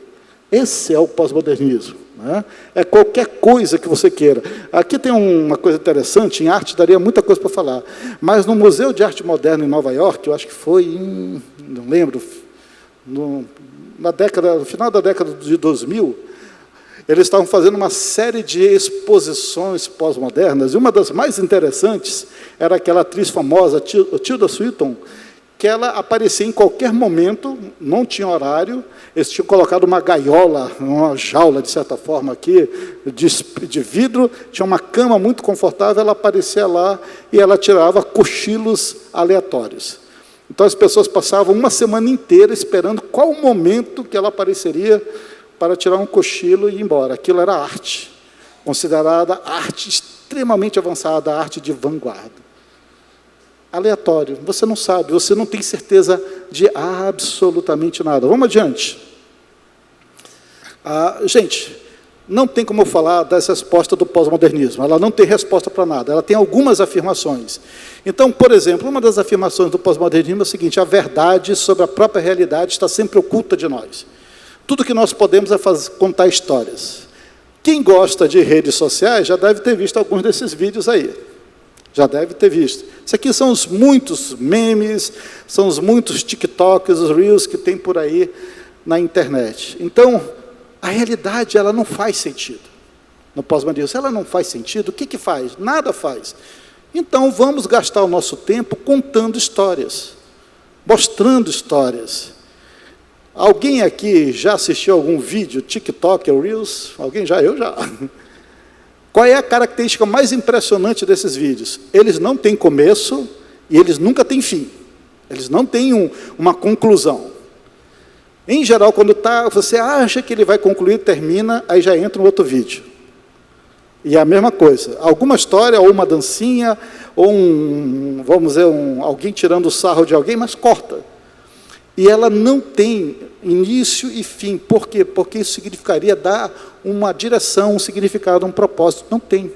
Esse é o pós-modernismo, né? É qualquer coisa que você queira. Aqui tem uma coisa interessante, em arte daria muita coisa para falar, mas no Museu de Arte Moderna em Nova York, eu acho que foi em, não lembro, no final da década de 2000, eles estavam fazendo uma série de exposições pós-modernas, e uma das mais interessantes era aquela atriz famosa, Tilda Swinton, que ela aparecia em qualquer momento, não tinha horário, eles tinham colocado uma gaiola, uma jaula, de certa forma, aqui, de vidro, tinha uma cama muito confortável, ela aparecia lá e ela tirava cochilos aleatórios. Então, as pessoas passavam uma semana inteira esperando qual o momento que ela apareceria para tirar um cochilo e ir embora. Aquilo era arte, considerada arte extremamente avançada, arte de vanguarda. Aleatório, você não sabe, você não tem certeza de absolutamente nada. Vamos adiante. Gente, não tem como eu falar dessa resposta do pós-modernismo, ela não tem resposta para nada, ela tem algumas afirmações. Então, por exemplo, uma das afirmações do pós-modernismo é o seguinte: a verdade sobre a própria realidade está sempre oculta de nós. Tudo que nós podemos é contar histórias. Quem gosta de redes sociais já deve ter visto alguns desses vídeos aí. Já deve ter visto. Isso aqui são os muitos memes, são os muitos TikToks, os Reels que tem por aí na internet. Então, a realidade, ela não faz sentido. No pós-modernismo, ela não faz sentido, o que faz? Nada faz. Então, vamos gastar o nosso tempo contando histórias, mostrando histórias. Alguém aqui já assistiu algum vídeo, TikTok ou Reels? Alguém já? Eu já. Qual é a característica mais impressionante desses vídeos? Eles não têm começo e eles nunca têm fim. Eles não têm uma conclusão. Em geral, quando você acha que ele vai concluir, termina, aí já entra um outro vídeo. E é a mesma coisa. Alguma história, ou uma dancinha, ou vamos dizer, alguém tirando o sarro de alguém, mas corta. E ela não tem início e fim. Por quê? Porque isso significaria dar uma direção, um significado, um propósito. Não tem.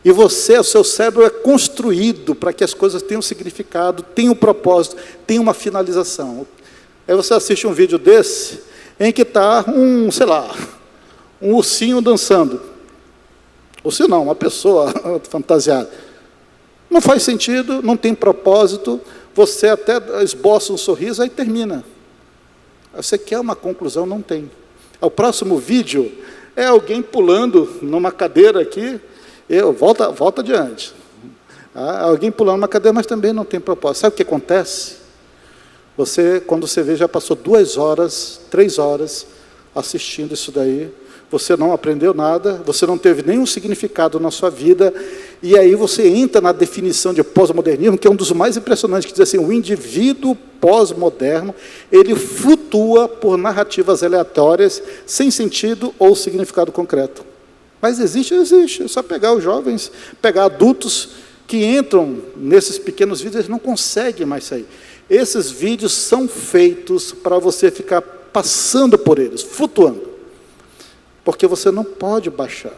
E o seu cérebro é construído para que as coisas tenham significado, tenham um propósito, tenham uma finalização. Aí você assiste um vídeo desse, em que está um ursinho dançando. Ursinho não, uma pessoa fantasiada. Não faz sentido, não tem propósito, você até esboça um sorriso, aí termina. Você quer uma conclusão, não tem. O próximo vídeo é alguém pulando numa cadeira aqui, Volta adiante. Alguém pulando uma cadeira, mas também não tem propósito. Sabe o que acontece? Quando você vê, já passou 2 horas, 3 horas assistindo isso daí, você não aprendeu nada, você não teve nenhum significado na sua vida, e aí você entra na definição de pós-modernismo, que é um dos mais impressionantes, que diz assim, o indivíduo pós-moderno, ele flutua por narrativas aleatórias, sem sentido ou significado concreto. Mas existe, é só pegar os jovens, pegar adultos que entram nesses pequenos vídeos, eles não conseguem mais sair. Esses vídeos são feitos para você ficar passando por eles, flutuando. Porque você não pode baixar.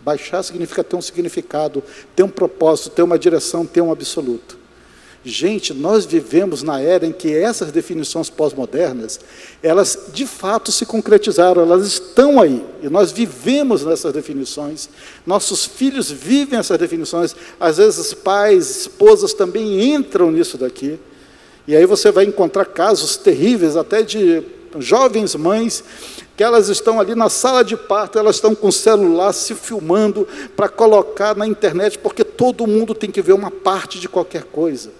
Baixar significa ter um significado, ter um propósito, ter uma direção, ter um absoluto. Gente, nós vivemos na era em que essas definições pós-modernas, elas de fato se concretizaram, elas estão aí. E nós vivemos nessas definições, nossos filhos vivem essas definições, às vezes pais, esposas também entram nisso daqui. E aí você vai encontrar casos terríveis, até de jovens mães, que elas estão ali na sala de parto, elas estão com o celular se filmando para colocar na internet, porque todo mundo tem que ver uma parte de qualquer coisa.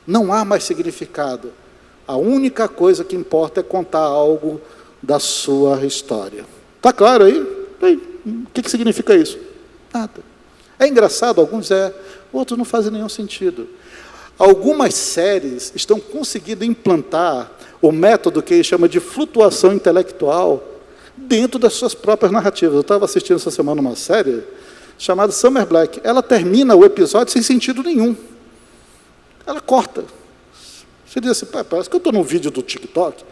Não há mais significado. A única coisa que importa é contar algo da sua história. Está claro aí? O que significa isso? Nada. É engraçado, alguns outros não fazem nenhum sentido. Algumas séries estão conseguindo implantar o método que ele chama de flutuação intelectual dentro das suas próprias narrativas. Eu estava assistindo essa semana uma série chamada Summer Black. Ela termina o episódio sem sentido nenhum. Ela corta. Você diz assim, parece que eu estou num vídeo do TikTok.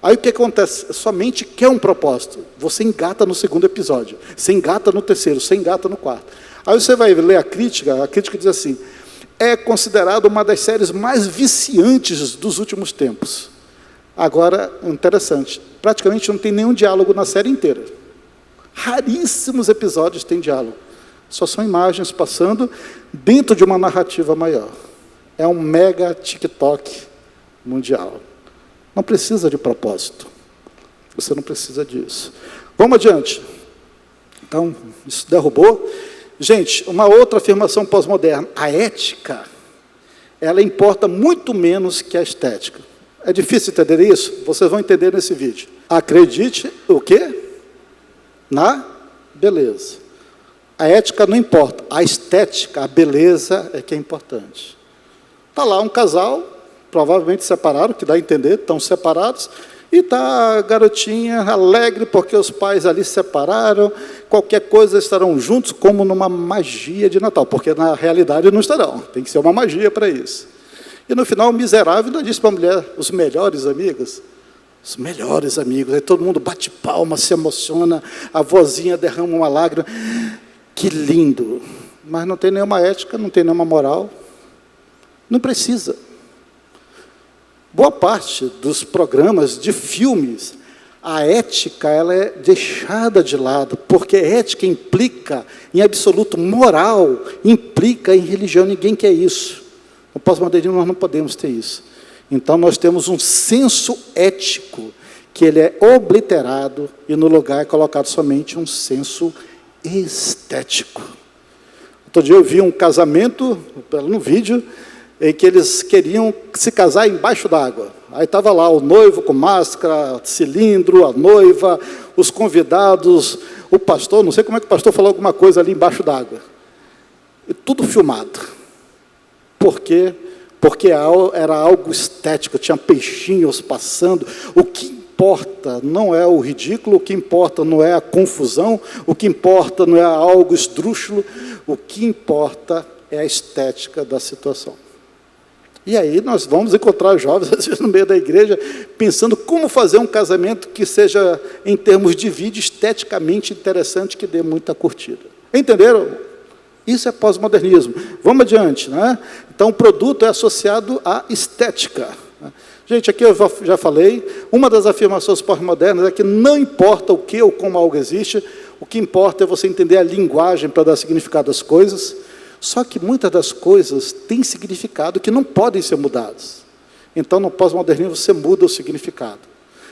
Aí o que acontece? Sua mente quer um propósito. Você engata no 2º episódio, você engata no 3º, você engata no 4º. Aí você vai ler a crítica diz assim, é considerado uma das séries mais viciantes dos últimos tempos. Agora, interessante, praticamente não tem nenhum diálogo na série inteira. Raríssimos episódios têm diálogo. Só são imagens passando dentro de uma narrativa maior. É um mega TikTok mundial. Não precisa de propósito. Você não precisa disso. Vamos adiante. Então, isso derrubou. Gente, uma outra afirmação pós-moderna. A ética, ela importa muito menos que a estética. É difícil entender isso? Vocês vão entender nesse vídeo. Acredite, o quê? Na beleza. A ética não importa. A estética, a beleza é que é importante. Está lá um casal, provavelmente separado, que dá a entender, estão separados, e está a garotinha alegre porque os pais ali se separaram, qualquer coisa estarão juntos como numa magia de Natal, porque na realidade não estarão, tem que ser uma magia para isso. E no final o miserável ainda disse para a mulher, os melhores amigos, aí todo mundo bate palma, se emociona, a vozinha derrama uma lágrima, que lindo, mas não tem nenhuma ética, não tem nenhuma moral, não precisa. Boa parte dos programas de filmes, a ética ela é deixada de lado, porque ética implica em absoluto, moral implica em religião, ninguém quer isso. No pós-modernismo nós não podemos ter isso. Então nós temos um senso ético, que ele é obliterado, e no lugar é colocado somente um senso estético. Outro dia eu vi um casamento, no vídeo, em que eles queriam se casar embaixo d'água. Aí estava lá o noivo com máscara, cilindro, a noiva, os convidados, o pastor, não sei como é que o pastor falou alguma coisa ali embaixo d'água. E tudo filmado. Por quê? Porque era algo estético, tinha peixinhos passando. O que importa não é o ridículo, o que importa não é a confusão, o que importa não é algo esdrúxulo, o que importa é a estética da situação. E aí nós vamos encontrar jovens, às vezes, no meio da igreja, pensando como fazer um casamento que seja, em termos de vídeo, esteticamente interessante, que dê muita curtida. Entenderam? Isso é pós-modernismo. Vamos adiante, né? Então, o produto é associado à estética. Gente, aqui eu já falei, uma das afirmações pós-modernas é que não importa o que ou como algo existe, o que importa é você entender a linguagem para dar significado às coisas. Só que muitas das coisas têm significado que não podem ser mudados. Então, no pós-modernismo, você muda o significado.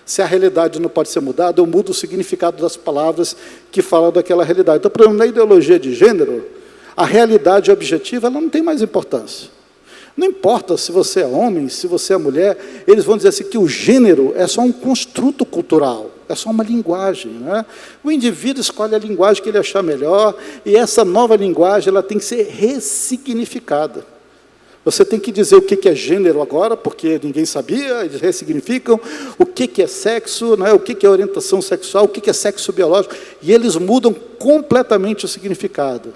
Se a realidade não pode ser mudada, eu mudo o significado das palavras que falam daquela realidade. Então, por exemplo, na ideologia de gênero, a realidade objetiva ela não tem mais importância. Não importa se você é homem, se você é mulher, eles vão dizer assim que o gênero é só um construto cultural, é só uma linguagem, né? O indivíduo escolhe a linguagem que ele achar melhor, e essa nova linguagem ela tem que ser ressignificada. Você tem que dizer o que é gênero agora, porque ninguém sabia, eles ressignificam, o que é sexo, né? O que é orientação sexual, o que é sexo biológico, e eles mudam completamente o significado.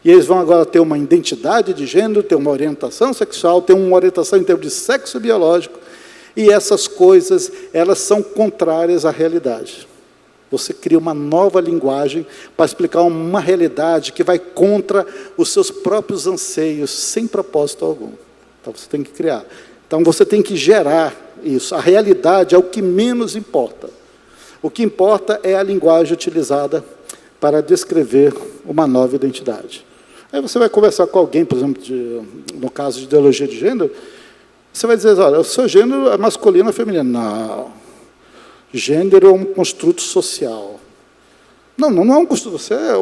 E eles vão agora ter uma identidade de gênero, ter uma orientação sexual, ter uma orientação em termos de sexo biológico, e essas coisas, elas são contrárias à realidade. Você cria uma nova linguagem para explicar uma realidade que vai contra os seus próprios anseios, sem propósito algum. Então, você tem que criar. Então, você tem que gerar isso. A realidade é o que menos importa. O que importa é a linguagem utilizada para descrever uma nova identidade. Aí você vai conversar com alguém, por exemplo, no caso de ideologia de gênero, você vai dizer, olha, o seu gênero é masculino ou feminino? Não. Gênero é um construto social. Não é um construto, você é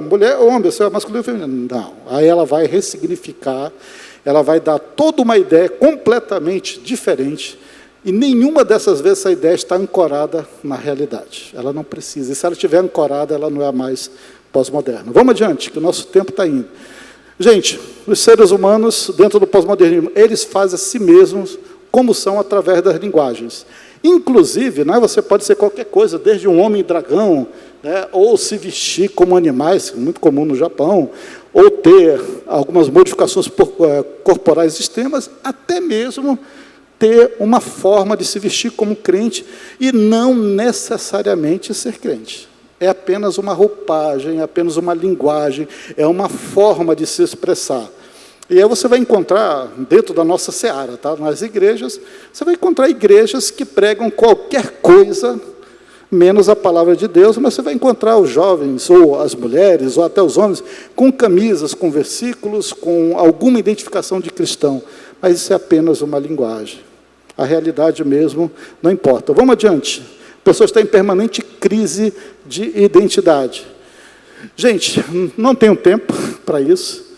mulher ou homem, você é masculino ou feminino? Não. Aí ela vai ressignificar, ela vai dar toda uma ideia completamente diferente, e nenhuma dessas vezes essa ideia está ancorada na realidade. Ela não precisa. E se ela estiver ancorada, ela não é mais pós-moderna. Vamos adiante, que o nosso tempo está indo. Gente, os seres humanos, dentro do pós-modernismo, eles fazem a si mesmos como são através das linguagens. Inclusive, né, você pode ser qualquer coisa, desde um homem-dragão, né, ou se vestir como animais, muito comum no Japão, ou ter algumas modificações corporais extremas, até mesmo ter uma forma de se vestir como crente e não necessariamente ser crente. É apenas uma roupagem, é apenas uma linguagem, é uma forma de se expressar. E aí você vai encontrar, dentro da nossa seara, tá? Nas igrejas, você vai encontrar igrejas que pregam qualquer coisa, menos a palavra de Deus, mas você vai encontrar os jovens, ou as mulheres, ou até os homens, com camisas, com versículos, com alguma identificação de cristão. Mas isso é apenas uma linguagem. A realidade mesmo não importa. Vamos adiante. A pessoa está em permanente crise de identidade. Gente, não tenho tempo para isso.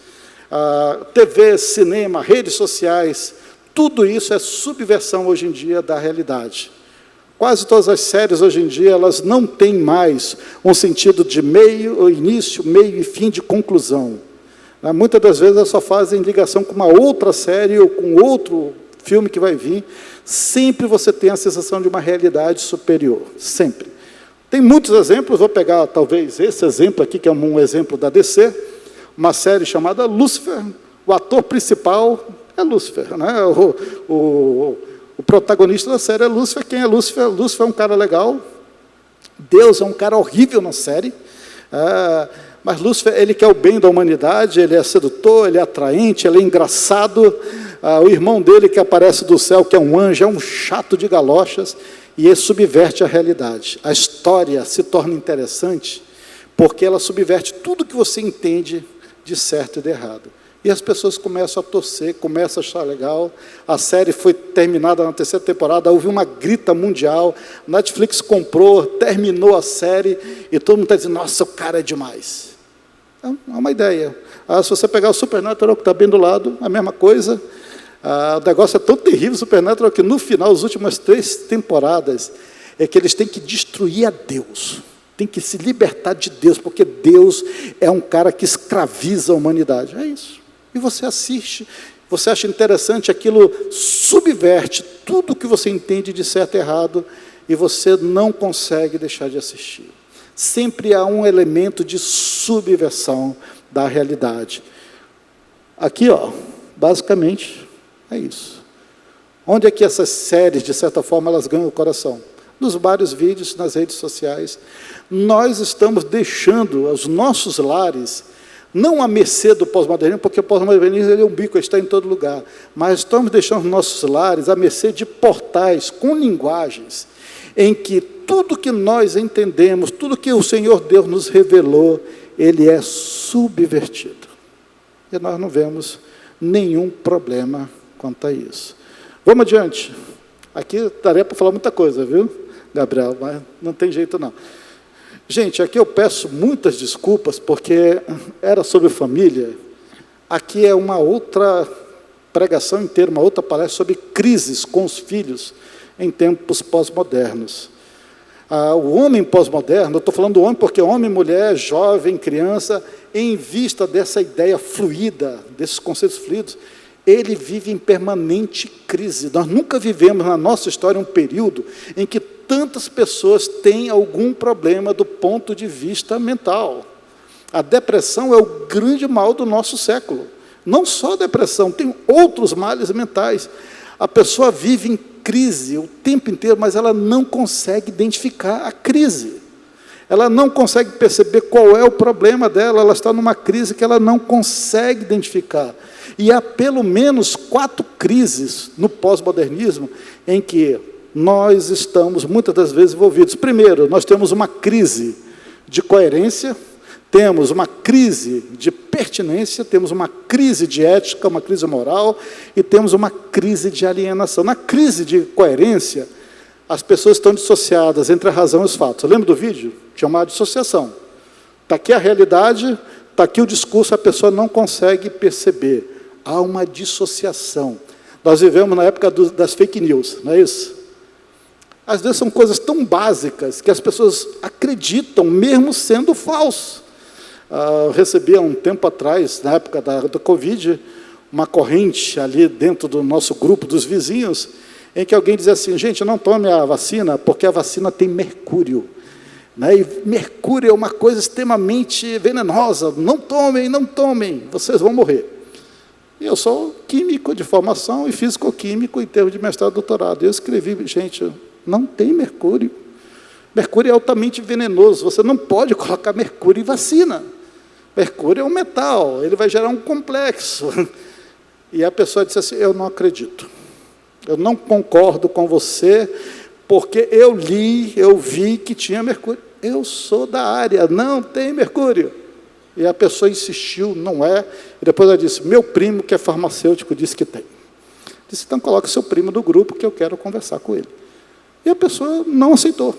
TV, cinema, redes sociais, tudo isso é subversão hoje em dia da realidade. Quase todas as séries hoje em dia, elas não têm mais um sentido de meio, início, meio e fim de conclusão. Muitas das vezes elas só fazem ligação com uma outra série ou com outro filme que vai vir. Sempre você tem a sensação de uma realidade superior, sempre. Tem muitos exemplos, vou pegar talvez esse exemplo aqui, que é um exemplo da DC, uma série chamada Lúcifer. O ator principal é Lúcifer, né? O protagonista da série é Lúcifer. Quem é Lúcifer? Lúcifer é um cara legal, Deus é um cara horrível na série, mas Lúcifer, ele quer o bem da humanidade, ele é sedutor, ele é atraente, ele é engraçado. O irmão dele que aparece do céu, que é um anjo, é um chato de galochas, e ele subverte a realidade. A história se torna interessante porque ela subverte tudo que você entende de certo e de errado. E as pessoas começam a torcer, começam a achar legal. A série foi terminada na 3ª temporada, houve uma grita mundial, Netflix comprou, terminou a série, e todo mundo está dizendo, nossa, o cara é demais. É uma ideia. Se você pegar o Supernatural, que está bem do lado, a mesma coisa. O negócio é tão terrível, Supernatural, que no final, as últimas 3 temporadas, é que eles têm que destruir a Deus. Tem que se libertar de Deus, porque Deus é um cara que escraviza a humanidade. É isso. E você assiste, você acha interessante, aquilo subverte tudo que você entende de certo e errado, e você não consegue deixar de assistir. Sempre há um elemento de subversão da realidade. Aqui, basicamente, é isso. Onde é que essas séries, de certa forma, elas ganham o coração? Nos vários vídeos, nas redes sociais. Nós estamos deixando os nossos lares, não à mercê do pós-modernismo, porque o pós-modernismo ele é um bico, ele está em todo lugar, mas estamos deixando os nossos lares à mercê de portais com linguagens, em que tudo que nós entendemos, tudo que o Senhor Deus nos revelou, ele é subvertido. E nós não vemos nenhum problema quanto a isso. Vamos adiante. Aqui daria para falar muita coisa, viu, Gabriel? Mas não tem jeito, não. Gente, aqui eu peço muitas desculpas, porque era sobre família. Aqui é uma outra pregação inteira, uma outra palestra sobre crises com os filhos em tempos pós-modernos. O homem pós-moderno, eu estou falando do homem porque homem, mulher, jovem, criança, em vista dessa ideia fluida, desses conceitos fluidos, ele vive em permanente crise. Nós nunca vivemos na nossa história um período em que tantas pessoas têm algum problema do ponto de vista mental. A depressão é o grande mal do nosso século. Não só a depressão, tem outros males mentais. A pessoa vive em crise o tempo inteiro, mas ela não consegue identificar a crise. Ela não consegue perceber qual é o problema dela, ela está numa crise que ela não consegue identificar. E há pelo menos 4 crises no pós-modernismo em que nós estamos muitas das vezes envolvidos. Primeiro, nós temos uma crise de coerência, temos uma crise de pertinência, temos uma crise de ética, uma crise moral, e temos uma crise de alienação. Na crise de coerência, as pessoas estão dissociadas entre a razão e os fatos. Lembra do vídeo? Tinha uma dissociação. Está aqui a realidade, está aqui o discurso, a pessoa não consegue perceber. Há uma dissociação. Nós vivemos na época das fake news, não é isso? Às vezes são coisas tão básicas que as pessoas acreditam, mesmo sendo falso. Eu recebi há um tempo atrás, na época da Covid, uma corrente ali dentro do nosso grupo dos vizinhos, em que alguém dizia assim, gente, não tome a vacina, porque a vacina tem mercúrio. Né? E mercúrio é uma coisa extremamente venenosa, não tomem, vocês vão morrer. E eu sou químico de formação e físico-químico em termos de mestrado e doutorado. Eu escrevi, gente, não tem mercúrio. Mercúrio é altamente venenoso, você não pode colocar mercúrio em vacina. Mercúrio é um metal, ele vai gerar um complexo. E a pessoa disse assim, eu não acredito. Eu não concordo com você, porque eu li, eu vi que tinha mercúrio. Eu sou da área, não tem mercúrio. E a pessoa insistiu, não é. E depois ela disse, meu primo, que é farmacêutico, disse que tem. Disse, então coloque seu primo do grupo, que eu quero conversar com ele. E a pessoa não aceitou.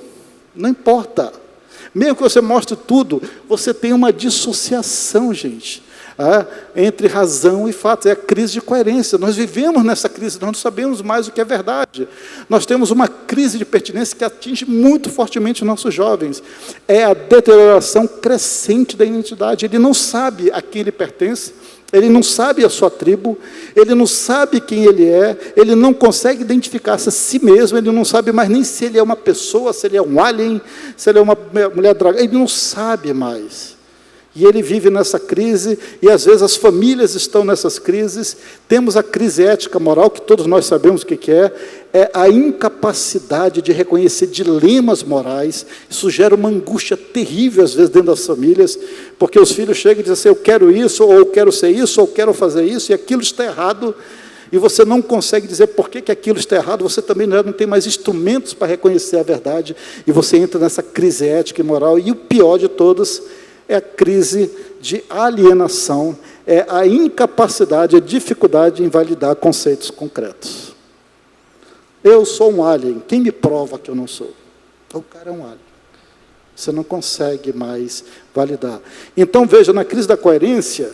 Não importa. Mesmo que você mostre tudo, você tem uma dissociação, gente. Entre razão e fato, é a crise de coerência. Nós vivemos nessa crise, nós não sabemos mais o que é verdade. Nós temos uma crise de pertinência que atinge muito fortemente os nossos jovens. É a deterioração crescente da identidade. Ele não sabe a quem ele pertence, ele não sabe a sua tribo, ele não sabe quem ele é, ele não consegue identificar-se a si mesmo, ele não sabe mais nem se ele é uma pessoa, se ele é um alien, se ele é uma mulher dragão, ele não sabe mais. E ele vive nessa crise, e às vezes as famílias estão nessas crises. Temos a crise ética moral, que todos nós sabemos o que é a incapacidade de reconhecer dilemas morais. Isso gera uma angústia terrível, às vezes, dentro das famílias, porque os filhos chegam e dizem assim, eu quero isso, ou eu quero ser isso, ou eu quero fazer isso, e aquilo está errado, e você não consegue dizer por que aquilo está errado, você também não tem mais instrumentos para reconhecer a verdade, e você entra nessa crise ética e moral, e o pior de todas é a crise de alienação, é a incapacidade, a dificuldade em validar conceitos concretos. Eu sou um alien, quem me prova que eu não sou? O cara é um alien. Você não consegue mais validar. Então, veja, na crise da coerência,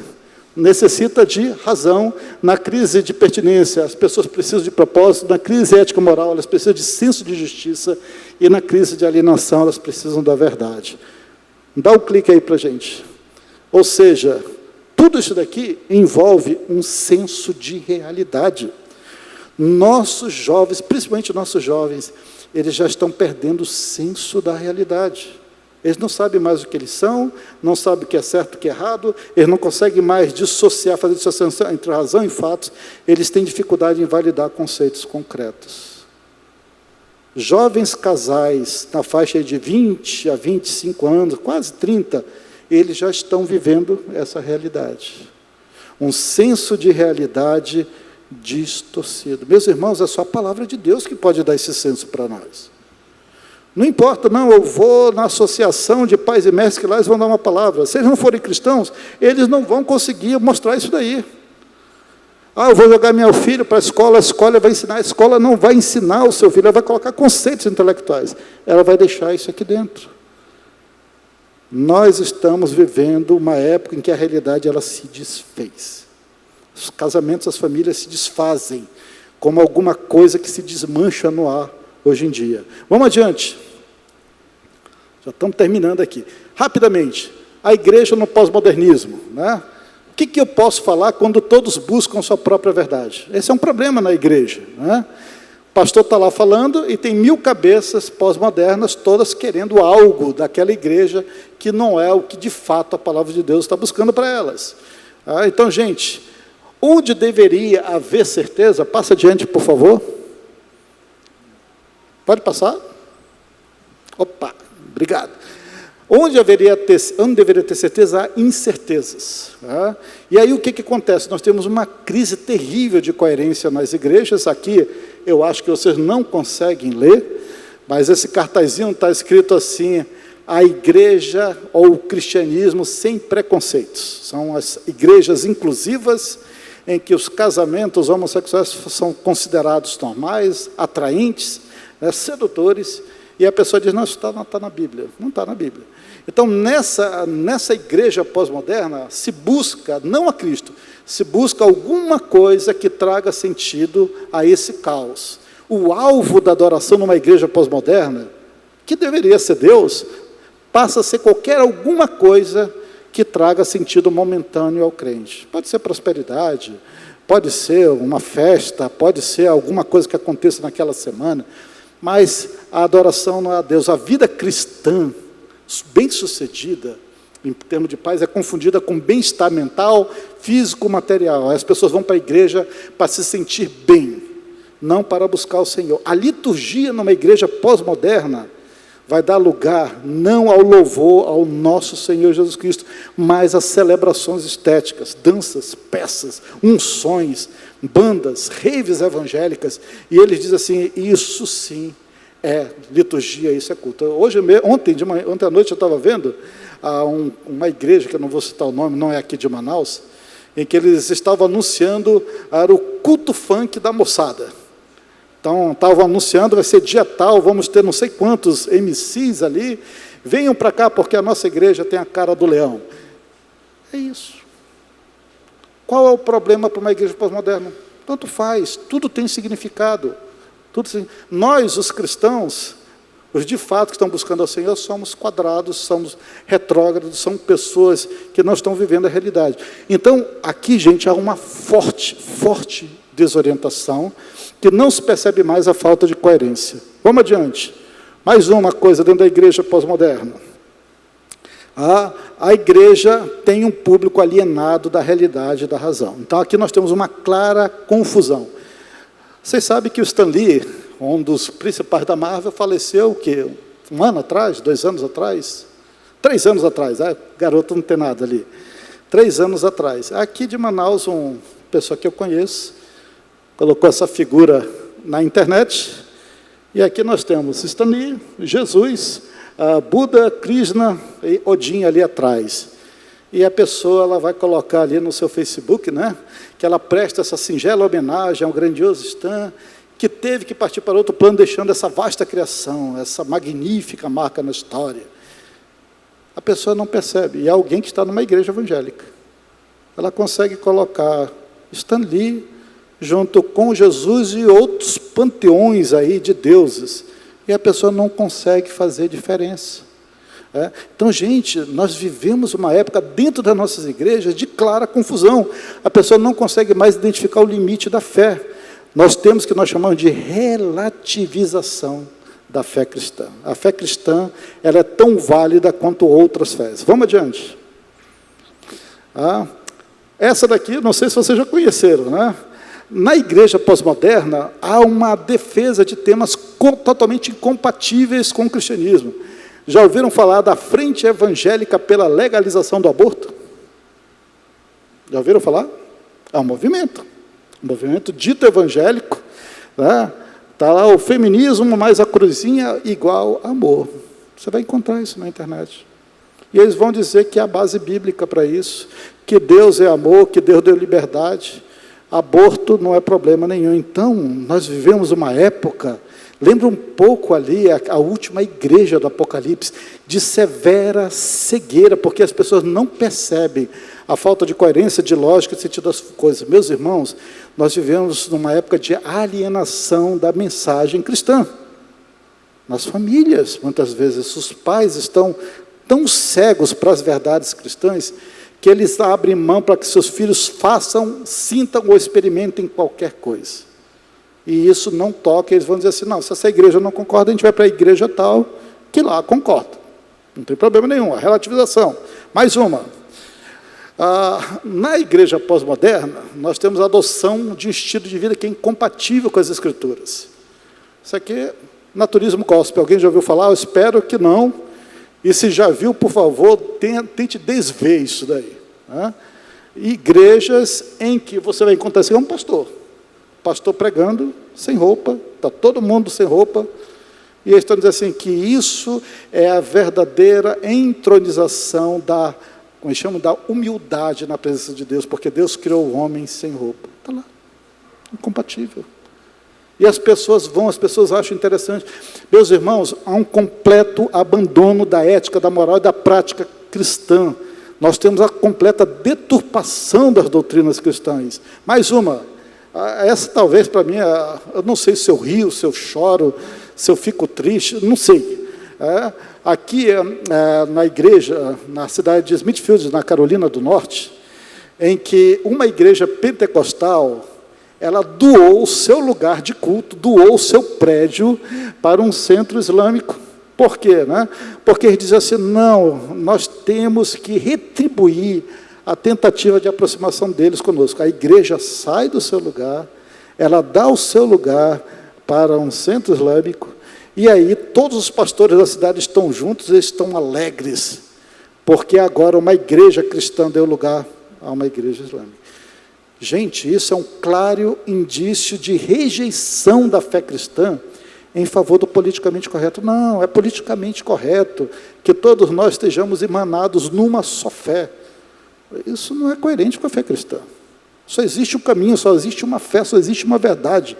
necessita de razão, na crise de pertinência, as pessoas precisam de propósito, na crise ético-moral, elas precisam de senso de justiça, e na crise de alienação, elas precisam da verdade. Dá um clique aí para a gente. Ou seja, tudo isso daqui envolve um senso de realidade. Nossos jovens, principalmente nossos jovens, eles já estão perdendo o senso da realidade. Eles não sabem mais o que eles são, não sabem o que é certo e o que é errado, eles não conseguem mais dissociar, fazer dissociação entre razão e fatos, eles têm dificuldade em validar conceitos concretos. Jovens casais, na faixa de 20 a 25 anos, quase 30, eles já estão vivendo essa realidade. Um senso de realidade distorcido. Meus irmãos, é só a palavra de Deus que pode dar esse senso para nós. Não importa, não, eu vou na associação de pais e mestres que lá eles vão dar uma palavra. Se eles não forem cristãos, eles não vão conseguir mostrar isso daí. Eu vou jogar meu filho para a escola vai ensinar. A escola não vai ensinar o seu filho, ela vai colocar conceitos intelectuais. Ela vai deixar isso aqui dentro. Nós estamos vivendo uma época em que a realidade ela se desfez. Os casamentos, as famílias se desfazem como alguma coisa que se desmancha no ar hoje em dia. Vamos adiante. Já estamos terminando aqui. Rapidamente, a igreja no pós-modernismo, né? O que eu posso falar quando todos buscam sua própria verdade? Esse é um problema na igreja, né? O pastor está lá falando e tem 1000 cabeças pós-modernas, todas querendo algo daquela igreja que não é o que de fato a palavra de Deus está buscando para elas. Então, gente, onde deveria haver certeza, passa adiante, por favor. Pode passar? Opa, obrigado. Onde deveria ter certeza, há incertezas. Tá? E aí o que acontece? Nós temos uma crise terrível de coerência nas igrejas. Aqui, eu acho que vocês não conseguem ler, mas esse cartazinho está escrito assim: a igreja ou o cristianismo sem preconceitos. São as igrejas inclusivas, em que os casamentos homossexuais são considerados normais, atraentes, né, sedutores, e a pessoa diz, não, isso não está na Bíblia. Não está na Bíblia. Então, nessa igreja pós-moderna, se busca, não a Cristo, se busca alguma coisa que traga sentido a esse caos. O alvo da adoração numa igreja pós-moderna, que deveria ser Deus, passa a ser alguma coisa que traga sentido momentâneo ao crente. Pode ser prosperidade, pode ser uma festa, pode ser alguma coisa que aconteça naquela semana, mas a adoração não é a Deus. A vida cristã, bem-sucedida, em termos de paz, é confundida com bem-estar mental, físico, material. As pessoas vão para a igreja para se sentir bem, não para buscar o Senhor. A liturgia numa igreja pós-moderna vai dar lugar não ao louvor ao nosso Senhor Jesus Cristo, mas às celebrações estéticas, danças, peças, unções, bandas, raves evangélicas, e eles dizem assim, isso sim é liturgia, isso é culto. Ontem à noite eu estava vendo uma igreja, que eu não vou citar o nome, não é aqui de Manaus, em que eles estavam anunciando, era o culto funk da moçada. Então, estavam anunciando, vai ser dia tal, vamos ter não sei quantos MCs ali, venham para cá, porque a nossa igreja tem a cara do leão. É isso. Qual é o problema para uma igreja pós-moderna? Tanto faz, tudo tem significado. Nós, os cristãos, os de fato que estão buscando ao Senhor, somos quadrados, somos retrógrados, somos pessoas que não estão vivendo a realidade. Então, aqui, gente, há uma forte desorientação, que não se percebe mais a falta de coerência. Vamos adiante. Mais uma coisa dentro da igreja pós-moderna. A igreja tem um público alienado da realidade e da razão. Então, aqui nós temos uma clara confusão. Vocês sabem que o Stan Lee, um dos principais da Marvel, faleceu, o quê? 1 ano atrás? 2 anos atrás? 3 anos atrás, garoto não tem nada ali. 3 anos atrás. Aqui de Manaus, uma pessoa que eu conheço, colocou essa figura na internet, e aqui nós temos Stan Lee, Jesus, Buda, Krishna e Odin ali atrás. E a pessoa ela vai colocar ali no seu Facebook, né, que ela presta essa singela homenagem ao grandioso Stan, que teve que partir para outro plano, deixando essa vasta criação, essa magnífica marca na história. A pessoa não percebe, e é alguém que está numa igreja evangélica. Ela consegue colocar Stan Lee junto com Jesus e outros panteões aí de deuses, e a pessoa não consegue fazer diferença. Então, gente, nós vivemos uma época dentro das nossas igrejas de clara confusão. A pessoa não consegue mais identificar o limite da fé. Nós temos o que nós chamamos de relativização da fé cristã. A fé cristã ela é tão válida quanto outras fés. Vamos adiante. Essa daqui, não sei se vocês já conheceram, né? Na igreja pós-moderna, há uma defesa de temas totalmente incompatíveis com o cristianismo. Já ouviram falar da Frente Evangélica pela Legalização do Aborto? Já ouviram falar? É um movimento dito evangélico, né? Está lá o feminismo mais a cruzinha igual amor. Você vai encontrar isso na internet. E eles vão dizer que há base bíblica para isso, que Deus é amor, que Deus deu liberdade. Aborto não é problema nenhum. Então, nós vivemos uma época, lembra um pouco ali a última igreja do Apocalipse, de severa cegueira, porque as pessoas não percebem a falta de coerência, de lógica, de sentido das coisas. Meus irmãos, nós vivemos numa época de alienação da mensagem cristã. Nas famílias, muitas vezes, os pais estão tão cegos para as verdades cristãs, que eles abrem mão para que seus filhos façam, sintam ou experimentem qualquer coisa. E isso não toca, eles vão dizer assim, não, se essa igreja não concorda, a gente vai para a igreja tal, que lá concorda. Não tem problema nenhum, a relativização. Mais uma. Na igreja pós-moderna, nós temos a adoção de um estilo de vida que é incompatível com as Escrituras. Isso aqui é naturismo gospel. Alguém já ouviu falar? Eu espero que não. E se já viu, por favor, tente desver isso daí. Né? Igrejas em que você vai encontrar assim, um pastor pregando sem roupa, está todo mundo sem roupa, e eles estão dizendo assim, que isso é a verdadeira entronização da, como eles chamam, da humildade na presença de Deus, porque Deus criou o homem sem roupa. Está lá, incompatível. E as pessoas acham interessante. Meus irmãos, há um completo abandono da ética, da moral e da prática cristã. Nós temos a completa deturpação das doutrinas cristãs. Mais uma, essa talvez para mim, eu não sei se eu rio, se eu choro, se eu fico triste, não sei. Aqui na igreja, na cidade de Smithfield, na Carolina do Norte, em que uma igreja pentecostal, ela doou o seu lugar de culto, doou o seu prédio para um centro islâmico. Por quê? Né? Porque eles dizem assim, não, nós temos que retribuir a tentativa de aproximação deles conosco. A igreja sai do seu lugar, ela dá o seu lugar para um centro islâmico, e aí todos os pastores da cidade estão juntos, eles estão alegres, porque agora uma igreja cristã deu lugar a uma igreja islâmica. Gente, isso é um claro indício de rejeição da fé cristã em favor do politicamente correto. Não, é politicamente correto que todos nós estejamos emanados numa só fé. Isso não é coerente com a fé cristã. Só existe um caminho, só existe uma fé, só existe uma verdade.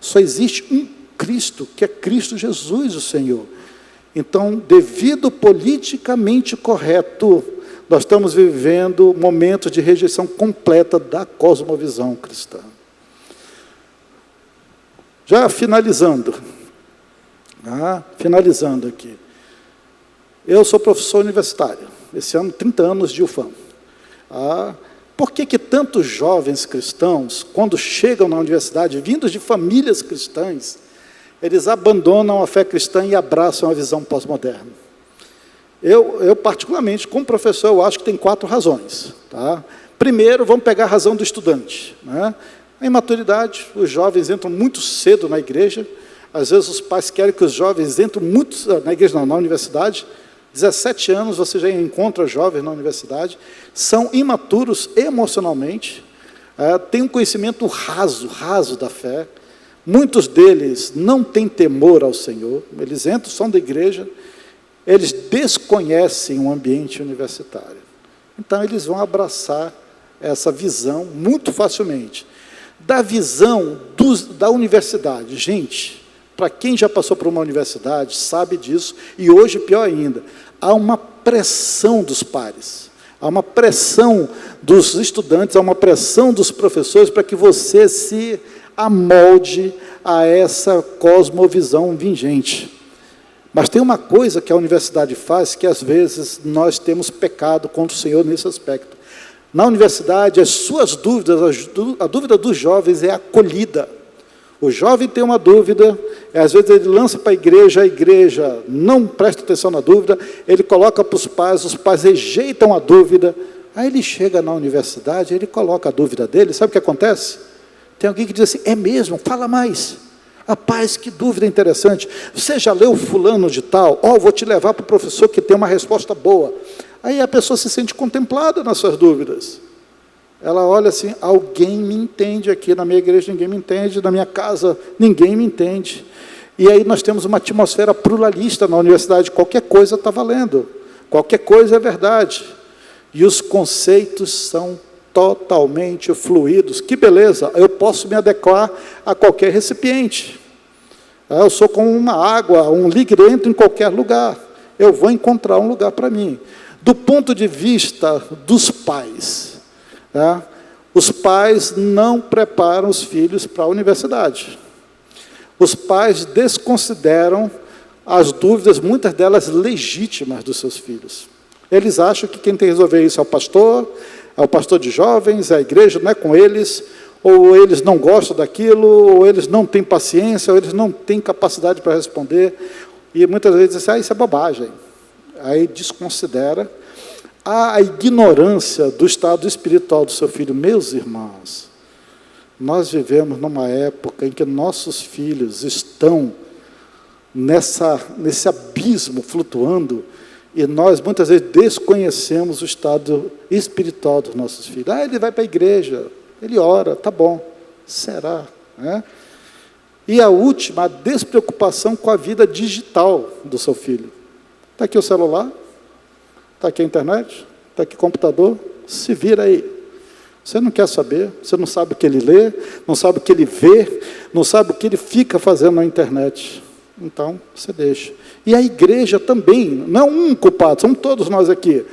Só existe um Cristo, que é Cristo Jesus, o Senhor. Então, devido politicamente correto, nós estamos vivendo momentos de rejeição completa da cosmovisão cristã. Já finalizando aqui. Eu sou professor universitário, esse ano 30 anos de UFAM. Por que tantos jovens cristãos, quando chegam na universidade, vindos de famílias cristãs, eles abandonam a fé cristã e abraçam a visão pós-moderna? Eu, particularmente, como professor, eu acho que tem 4 razões. Tá? Primeiro, vamos pegar a razão do estudante. Né? A imaturidade, os jovens entram muito cedo na igreja, às vezes os pais querem que os jovens entrem muito, na igreja não, na universidade, 17 anos você já encontra jovens na universidade, são imaturos emocionalmente, têm um conhecimento raso da fé, muitos deles não têm temor ao Senhor, eles entram, são da igreja, eles desconhecem o ambiente universitário. Então, eles vão abraçar essa visão muito facilmente. Da visão da universidade. Gente, para quem já passou por uma universidade, sabe disso, e hoje, pior ainda, há uma pressão dos pares, há uma pressão dos estudantes, há uma pressão dos professores para que você se amolde a essa cosmovisão vigente. Mas tem uma coisa que a universidade faz, que às vezes nós temos pecado contra o Senhor nesse aspecto. Na universidade, as suas dúvidas, a dúvida dos jovens é acolhida. O jovem tem uma dúvida, às vezes ele lança para a igreja não presta atenção na dúvida, ele coloca para os pais rejeitam a dúvida, aí ele chega na universidade, ele coloca a dúvida dele, sabe o que acontece? Tem alguém que diz assim, é mesmo, fala mais. Rapaz, que dúvida interessante. Você já leu fulano de tal? Vou te levar para o professor que tem uma resposta boa. Aí a pessoa se sente contemplada nas suas dúvidas. Ela olha assim, alguém me entende aqui, na minha igreja ninguém me entende, na minha casa ninguém me entende. E aí nós temos uma atmosfera pluralista na universidade, qualquer coisa está valendo, qualquer coisa é verdade. E os conceitos são totalmente fluidos. Que beleza, eu posso me adequar a qualquer recipiente. Eu sou como uma água, um líquido, eu entro em qualquer lugar. Eu vou encontrar um lugar para mim. Do ponto de vista dos pais, os pais não preparam os filhos para a universidade. Os pais desconsideram as dúvidas, muitas delas legítimas, dos seus filhos. Eles acham que quem tem que resolver isso é o pastor de jovens, é a igreja, não é com eles, ou eles não gostam daquilo, ou eles não têm paciência, ou eles não têm capacidade para responder, e muitas vezes dizem, isso é bobagem. Aí desconsidera a ignorância do estado espiritual do seu filho. Meus irmãos, nós vivemos numa época em que nossos filhos estão nesse abismo flutuando, e nós muitas vezes desconhecemos o estado espiritual dos nossos filhos. Ele vai para a igreja, ele ora, tá bom, será? E a última, a despreocupação com a vida digital do seu filho. Está aqui o celular, está aqui a internet, está aqui o computador, se vira aí. Você não quer saber, você não sabe o que ele lê, não sabe o que ele vê, não sabe o que ele fica fazendo na internet. Então, você deixa. E a igreja também, não é um culpado, somos todos nós aqui.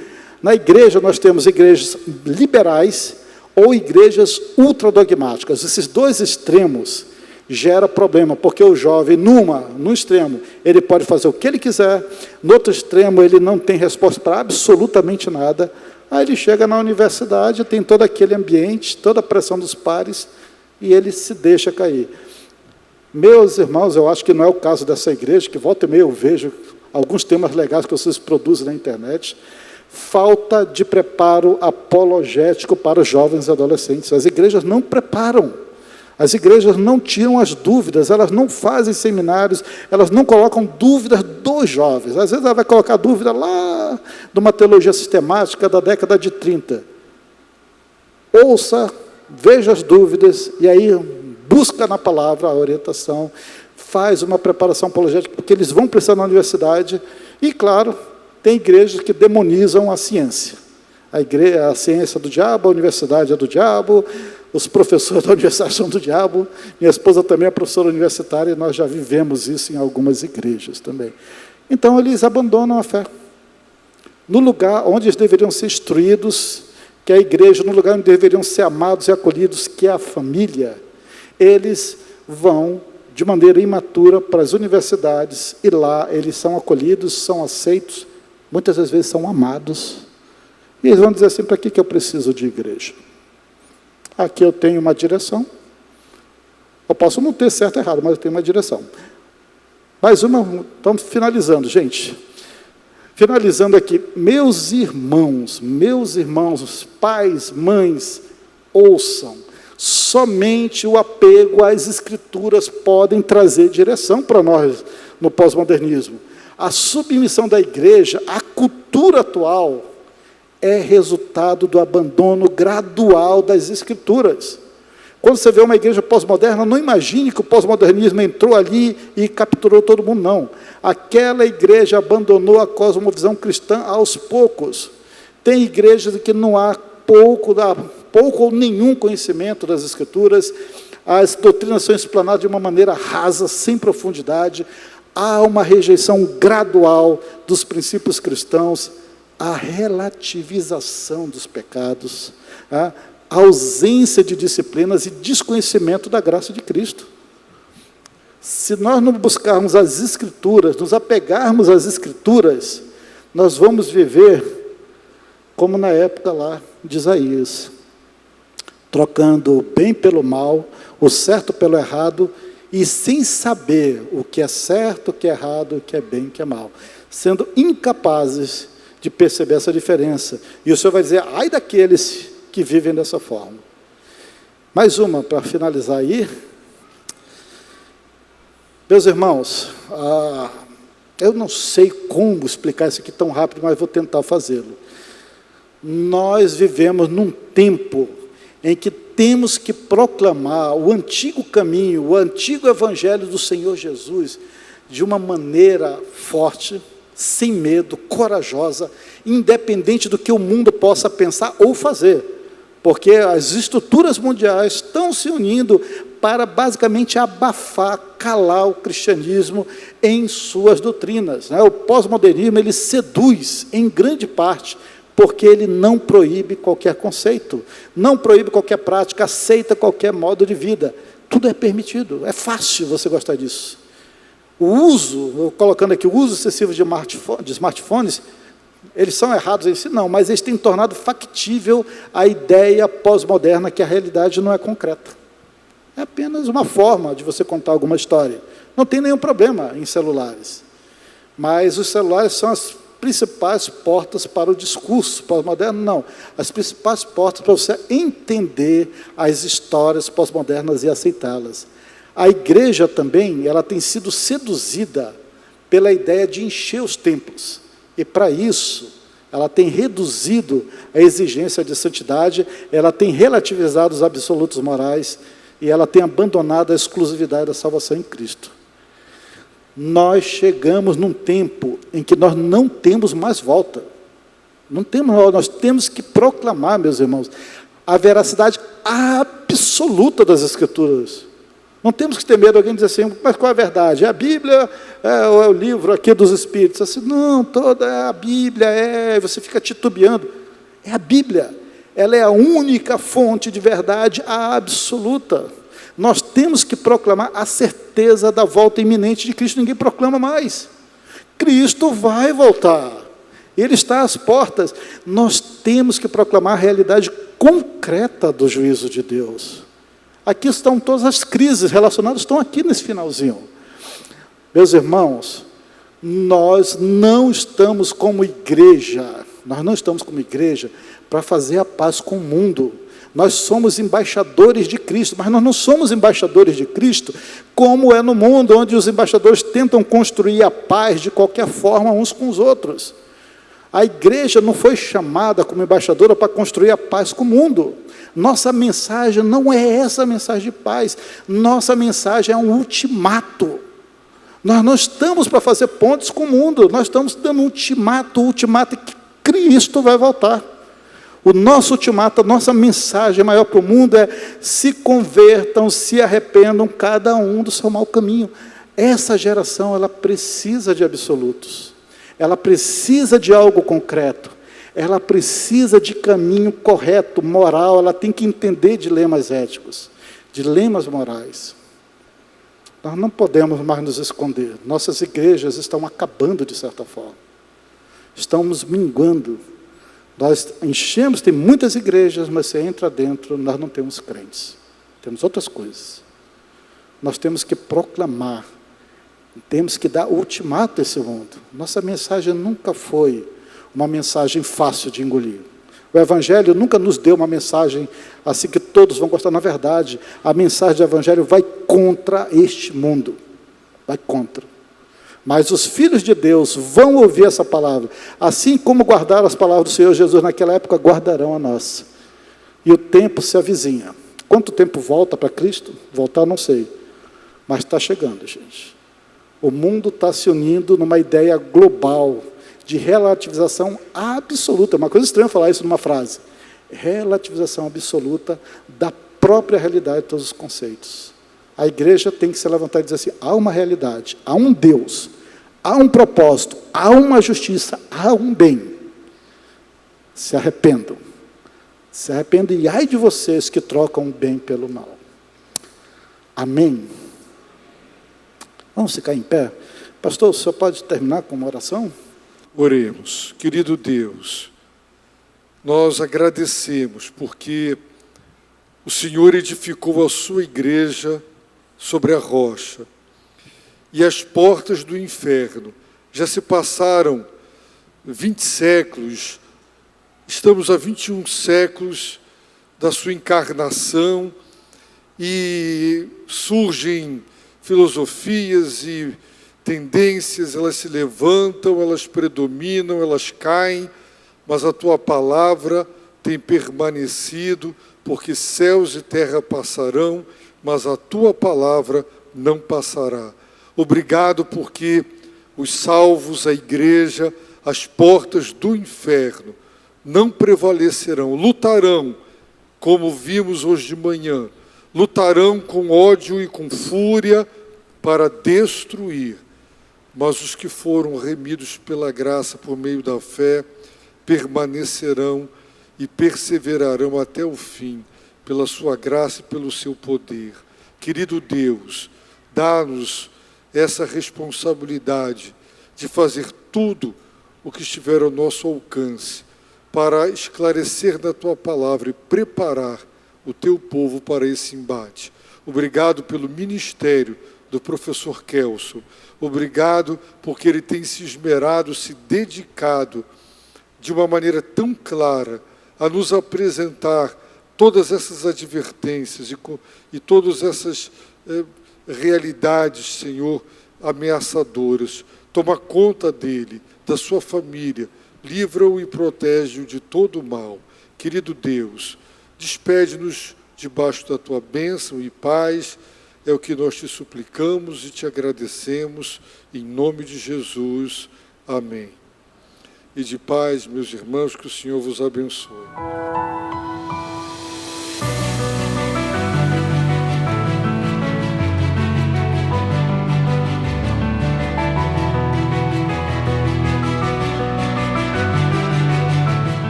Na igreja, nós temos igrejas liberais ou igrejas ultradogmáticas. Esses dois extremos gera problema, porque o jovem, no extremo, ele pode fazer o que ele quiser, no outro extremo, ele não tem resposta para absolutamente nada. Aí ele chega na universidade, tem todo aquele ambiente, toda a pressão dos pares, e ele se deixa cair. Meus irmãos, eu acho que não é o caso dessa igreja, que volta e meia eu vejo alguns temas legais que vocês produzem na internet. Falta de preparo apologético para os jovens e adolescentes. As igrejas não preparam. As igrejas não tiram as dúvidas, elas não fazem seminários, elas não colocam dúvidas dos jovens. Às vezes ela vai colocar dúvida lá de uma teologia sistemática da década de 30. Ouça, veja as dúvidas, e aí busca na palavra a orientação, faz uma preparação apologética, porque eles vão precisar na universidade. E, claro, tem igrejas que demonizam a ciência. A ciência é do diabo, a universidade é do diabo, os professores da universidade são do diabo. Minha esposa também é professora universitária, e nós já vivemos isso em algumas igrejas também. Então, eles abandonam a fé. No lugar onde eles deveriam ser instruídos, que é a igreja, no lugar onde deveriam ser amados e acolhidos, que é a família, eles vão, de maneira imatura, para as universidades, e lá eles são acolhidos, são aceitos, muitas das vezes são amados, e eles vão dizer assim, para que eu preciso de igreja? Aqui eu tenho uma direção, eu posso não ter certo ou errado, mas eu tenho uma direção. Mais uma, estamos finalizando, gente. Finalizando aqui, meus irmãos, pais, mães, ouçam, somente o apego às Escrituras podem trazer direção para nós no pós-modernismo. A submissão da igreja à cultura atual é resultado do abandono gradual das Escrituras. Quando você vê uma igreja pós-moderna, não imagine que o pós-modernismo entrou ali e capturou todo mundo, não. Aquela igreja abandonou a cosmovisão cristã aos poucos. Tem igrejas que não há pouco ou nenhum conhecimento das Escrituras, as doutrinas são explanadas de uma maneira rasa, sem profundidade, há uma rejeição gradual dos princípios cristãos, a relativização dos pecados, a ausência de disciplinas e desconhecimento da graça de Cristo. Se nós não buscarmos as Escrituras, nos apegarmos às Escrituras, nós vamos viver como na época lá de Isaías, trocando o bem pelo mal, o certo pelo errado, e sem saber o que é certo, o que é errado, o que é bem, o que é mal, sendo incapazes de perceber essa diferença. E o Senhor vai dizer, ai daqueles que vivem dessa forma. Mais uma, para finalizar aí. Meus irmãos, eu não sei como explicar isso aqui tão rápido, mas vou tentar fazê-lo. Nós vivemos num tempo em que temos que proclamar o antigo caminho, o antigo evangelho do Senhor Jesus, de uma maneira forte, sem medo, corajosa, independente do que o mundo possa pensar ou fazer. porque as estruturas mundiais estão se unindo para basicamente abafar, calar o cristianismo em suas doutrinas, né? O pós-modernismo, ele seduz em grande parte, porque ele não proíbe qualquer conceito, não proíbe qualquer prática, aceita qualquer modo de vida. Tudo é permitido, é fácil você gostar disso. O uso, colocando aqui, o uso excessivo de smartphones, eles são errados em si? Não, mas eles têm tornado factível a ideia pós-moderna que a realidade não é concreta. É apenas uma forma de você contar alguma história. Não tem nenhum problema em celulares. Mas os celulares são as principais portas para o discurso pós-moderno? Não. As principais portas para você entender as histórias pós-modernas e aceitá-las. A igreja também, ela tem sido seduzida pela ideia de encher os templos. E, para isso, ela tem reduzido a exigência de santidade, ela tem relativizado os absolutos morais e ela tem abandonado a exclusividade da salvação em Cristo. Nós chegamos num tempo em que nós não temos mais volta. Nós temos que proclamar, meus irmãos, a veracidade absoluta das Escrituras. Não temos que ter medo de alguém dizer assim, mas qual é a verdade? É a Bíblia ou é o livro aqui dos Espíritos? Assim, não, toda é a Bíblia, você fica titubeando. É a Bíblia, ela é a única fonte de verdade absoluta. Nós temos que proclamar a certeza da volta iminente de Cristo. Ninguém proclama mais. Cristo vai voltar. Ele está às portas. Nós temos que proclamar a realidade concreta do juízo de Deus. Aqui estão todas as crises relacionadas, estão aqui nesse finalzinho. Meus irmãos, nós não estamos como igreja para fazer a paz com o mundo. Nós somos embaixadores de Cristo, mas nós não somos embaixadores de Cristo como é no mundo, onde os embaixadores tentam construir a paz de qualquer forma uns com os outros. A igreja não foi chamada como embaixadora para construir a paz com o mundo. Nossa mensagem não é essa mensagem de paz. Nossa mensagem é um ultimato. Nós não estamos para fazer pontes com o mundo, nós estamos dando um ultimato, o ultimato é que Cristo vai voltar. O nosso ultimato, a nossa mensagem maior para o mundo é: se convertam, se arrependam, cada um do seu mau caminho. Essa geração, ela precisa de absolutos. Ela precisa de algo concreto. Ela precisa de caminho correto, moral. Ela tem que entender dilemas éticos, dilemas morais. Nós não podemos mais nos esconder. Nossas igrejas estão acabando, de certa forma. Estamos minguando. Nós enchemos, tem muitas igrejas, mas você entra dentro, nós não temos crentes. Temos outras coisas. Nós temos que proclamar, temos que dar ultimato a esse mundo. Nossa mensagem nunca foi uma mensagem fácil de engolir. O Evangelho nunca nos deu uma mensagem assim que todos vão gostar. Na verdade, a mensagem do Evangelho vai contra este mundo. Vai contra. Mas os filhos de Deus vão ouvir essa palavra. Assim como guardaram as palavras do Senhor Jesus naquela época, guardarão a nossa. E o tempo se avizinha. Quanto tempo volta para Cristo? Voltar, não sei. Mas está chegando, gente. O mundo está se unindo numa ideia global de relativização absoluta. É uma coisa estranha falar isso numa frase. Relativização absoluta da própria realidade de todos os conceitos. A igreja tem que se levantar e dizer assim: há uma realidade, há um Deus, há um propósito, há uma justiça, há um bem. Se arrependam. Se arrependam e ai de vocês que trocam o bem pelo mal. Amém? Vamos ficar em pé? Pastor, o senhor pode terminar com uma oração? Oremos. Querido Deus, nós agradecemos porque o Senhor edificou a sua igreja sobre a rocha, e as portas do inferno já se passaram 20 séculos, estamos a 21 séculos da sua encarnação, e surgem filosofias e tendências, elas se levantam, elas predominam, elas caem, mas a tua palavra tem permanecido, porque céus e terra passarão, mas a tua palavra não passará. Obrigado porque os salvos, a igreja, as portas do inferno não prevalecerão, lutarão como vimos hoje de manhã, lutarão com ódio e com fúria para destruir, mas os que foram remidos pela graça por meio da fé permanecerão e perseverarão até o fim, pela sua graça e pelo seu poder. Querido Deus, dá-nos essa responsabilidade de fazer tudo o que estiver ao nosso alcance para esclarecer na Tua palavra e preparar o Teu povo para esse embate. Obrigado pelo ministério do professor Kelso. Obrigado porque ele tem se esmerado, se dedicado de uma maneira tão clara a nos apresentar todas essas advertências e todas essas realidades, Senhor, ameaçadoras. Toma conta dele, da sua família, livra-o e protege-o de todo o mal. Querido Deus, despede-nos debaixo da Tua bênção e paz, é o que nós te suplicamos e te agradecemos, em nome de Jesus. Amém. E de paz, meus irmãos, que o Senhor vos abençoe.